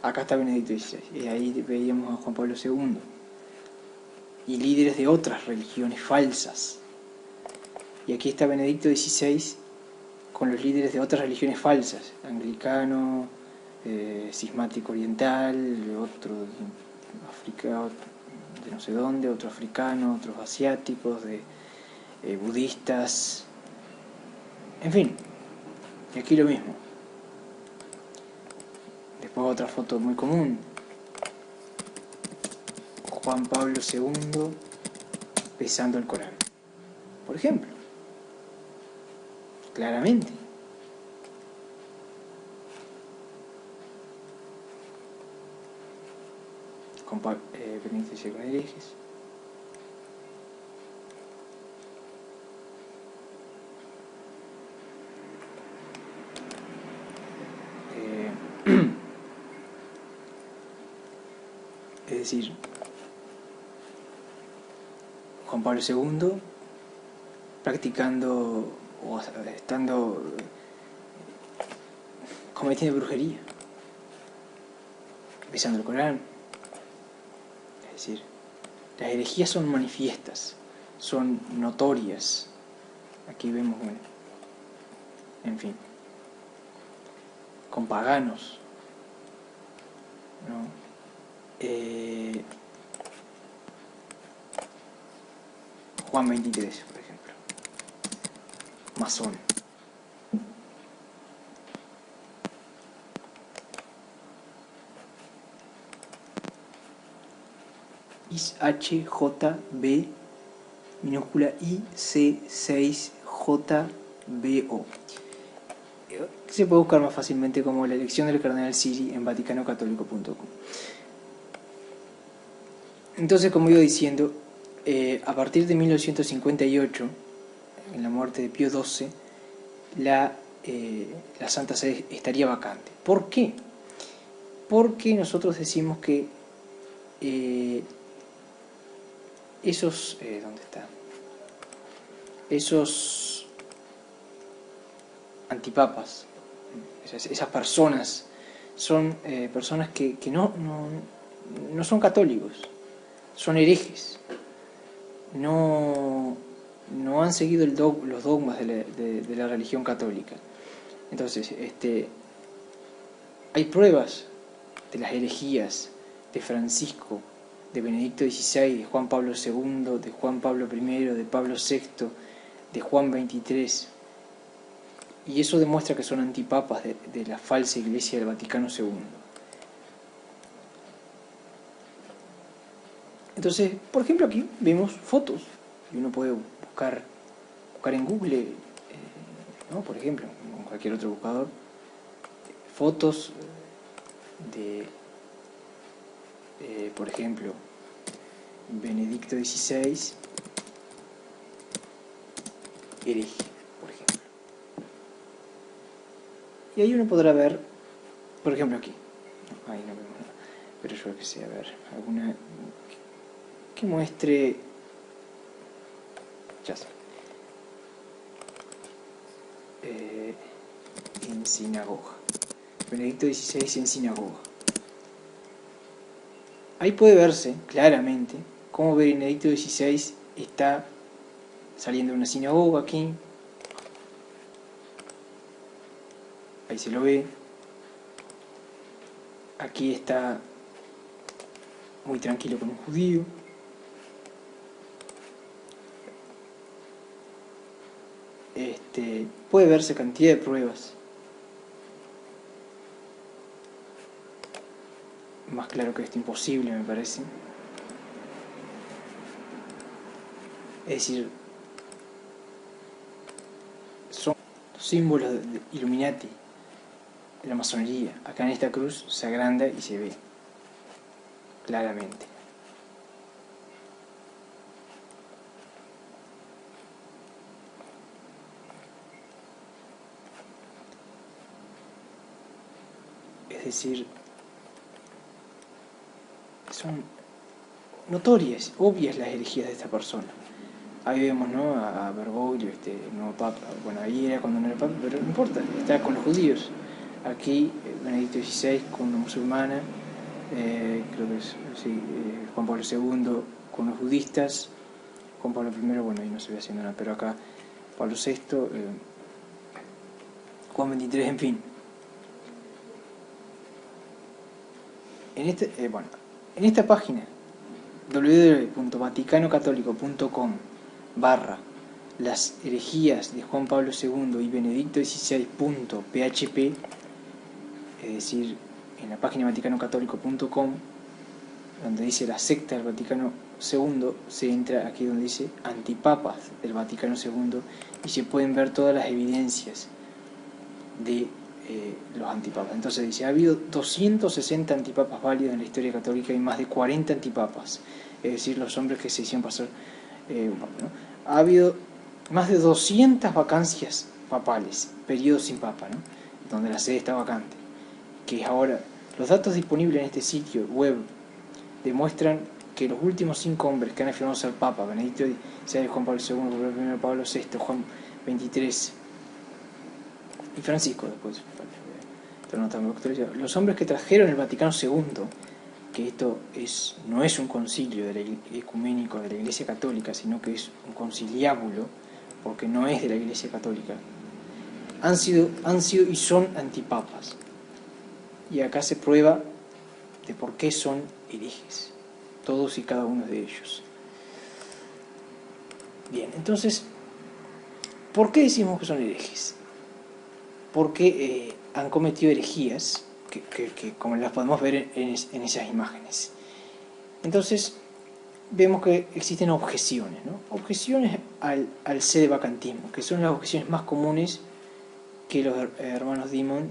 acá está Benedicto XVI, y ahí veíamos a Juan Pablo II, y líderes de otras religiones falsas, y aquí está Benedicto XVI con los líderes de otras religiones falsas, anglicano, cismático oriental, otro africano, de no sé dónde, otro africano, otros asiáticos, de budistas, en fin, y aquí lo mismo. Después otra foto muy común, Juan Pablo II besando el Corán, por ejemplo, claramente. Benedicto XVI con herejes. Es decir, Juan Pablo II practicando o estando cometiendo brujería, besando el Corán. Es decir, las herejías son manifiestas, son notorias. Aquí vemos, bueno, en fin, con paganos, ¿no? Juan 23, por ejemplo, masón. HJB minúscula IC6JBO. Se puede buscar más fácilmente como la elección del cardenal Siri en vaticanocatólico.com. Entonces, como iba diciendo, a partir de 1958, en la muerte de Pío XII, la Santa Sede estaría vacante. ¿Por qué? Porque nosotros decimos que ¿dónde está? Esos antipapas, esas personas, son personas que no son católicos, son herejes, no han seguido los dogmas de la religión católica. Entonces, hay pruebas de las herejías de Francisco, de Benedicto XVI, de Juan Pablo II, de Juan Pablo I, de Pablo VI, de Juan XXIII, y eso demuestra que son antipapas de la falsa Iglesia del Vaticano II. Entonces, por ejemplo, aquí vemos fotos, y uno puede buscar en Google, ¿no? Por ejemplo, en cualquier otro buscador, fotos de, por ejemplo, Benedicto XVI, hereje, por ejemplo. Y ahí uno podrá ver, por ejemplo aquí, ahí no vemos nada, pero yo que sé, a ver, alguna que muestre, ya está, en sinagoga, Benedicto XVI en sinagoga. Ahí puede verse claramente cómo Benedicto XVI está saliendo de una sinagoga aquí. Ahí se lo ve. Aquí está muy tranquilo con un judío. Puede verse cantidad de pruebas. Más claro que esto imposible, me parece. Es decir, son símbolos de Illuminati, de la masonería. Acá en esta cruz se agranda y se ve claramente. Es decir, son notorias, obvias las herejías de esta persona. Ahí vemos, ¿no?, a Bergoglio, el nuevo papa. Bueno, ahí era cuando no era papa, pero no importa, está con los judíos. Aquí Benedicto XVI con una musulmana, creo que es, sí, Juan Pablo II con los budistas, Juan Pablo I, bueno, ahí no se ve haciendo nada, pero acá Pablo VI, Juan XXIII, en fin. En esta página www.vaticanocatólico.com /las herejías de Juan Pablo II y Benedicto XVI.php, es decir, en la página vaticanocatólico.com, donde dice la secta del Vaticano II, se entra aquí donde dice antipapas del Vaticano II y se pueden ver todas las evidencias de los antipapas. Entonces dice, ha habido 260 antipapas válidos en la historia católica y más de 40 antipapas, es decir, los hombres que se hicieron pasar un papa, ¿no? Ha habido más de 200 vacancias papales, periodos sin papa, ¿no?, donde la sede está vacante, que es ahora. Los datos disponibles en este sitio web demuestran que los últimos 5 hombres que han afirmado ser papa, Benedicto XVI, Juan Pablo II, Pablo VI, Juan XXIII y Francisco después, los hombres que trajeron el Vaticano II, que esto no es un concilio ecuménico de la Iglesia Católica, sino que es un conciliábulo, porque no es de la Iglesia Católica, han sido y son antipapas. Y acá se prueba de por qué son herejes, todos y cada uno de ellos. Bien, entonces, ¿por qué decimos que son herejes? Porque han cometido herejías, que como las podemos ver en esas imágenes. Entonces, vemos que existen objeciones, ¿no? Objeciones al sedevacantismo, que son las objeciones más comunes que los hermanos Dimond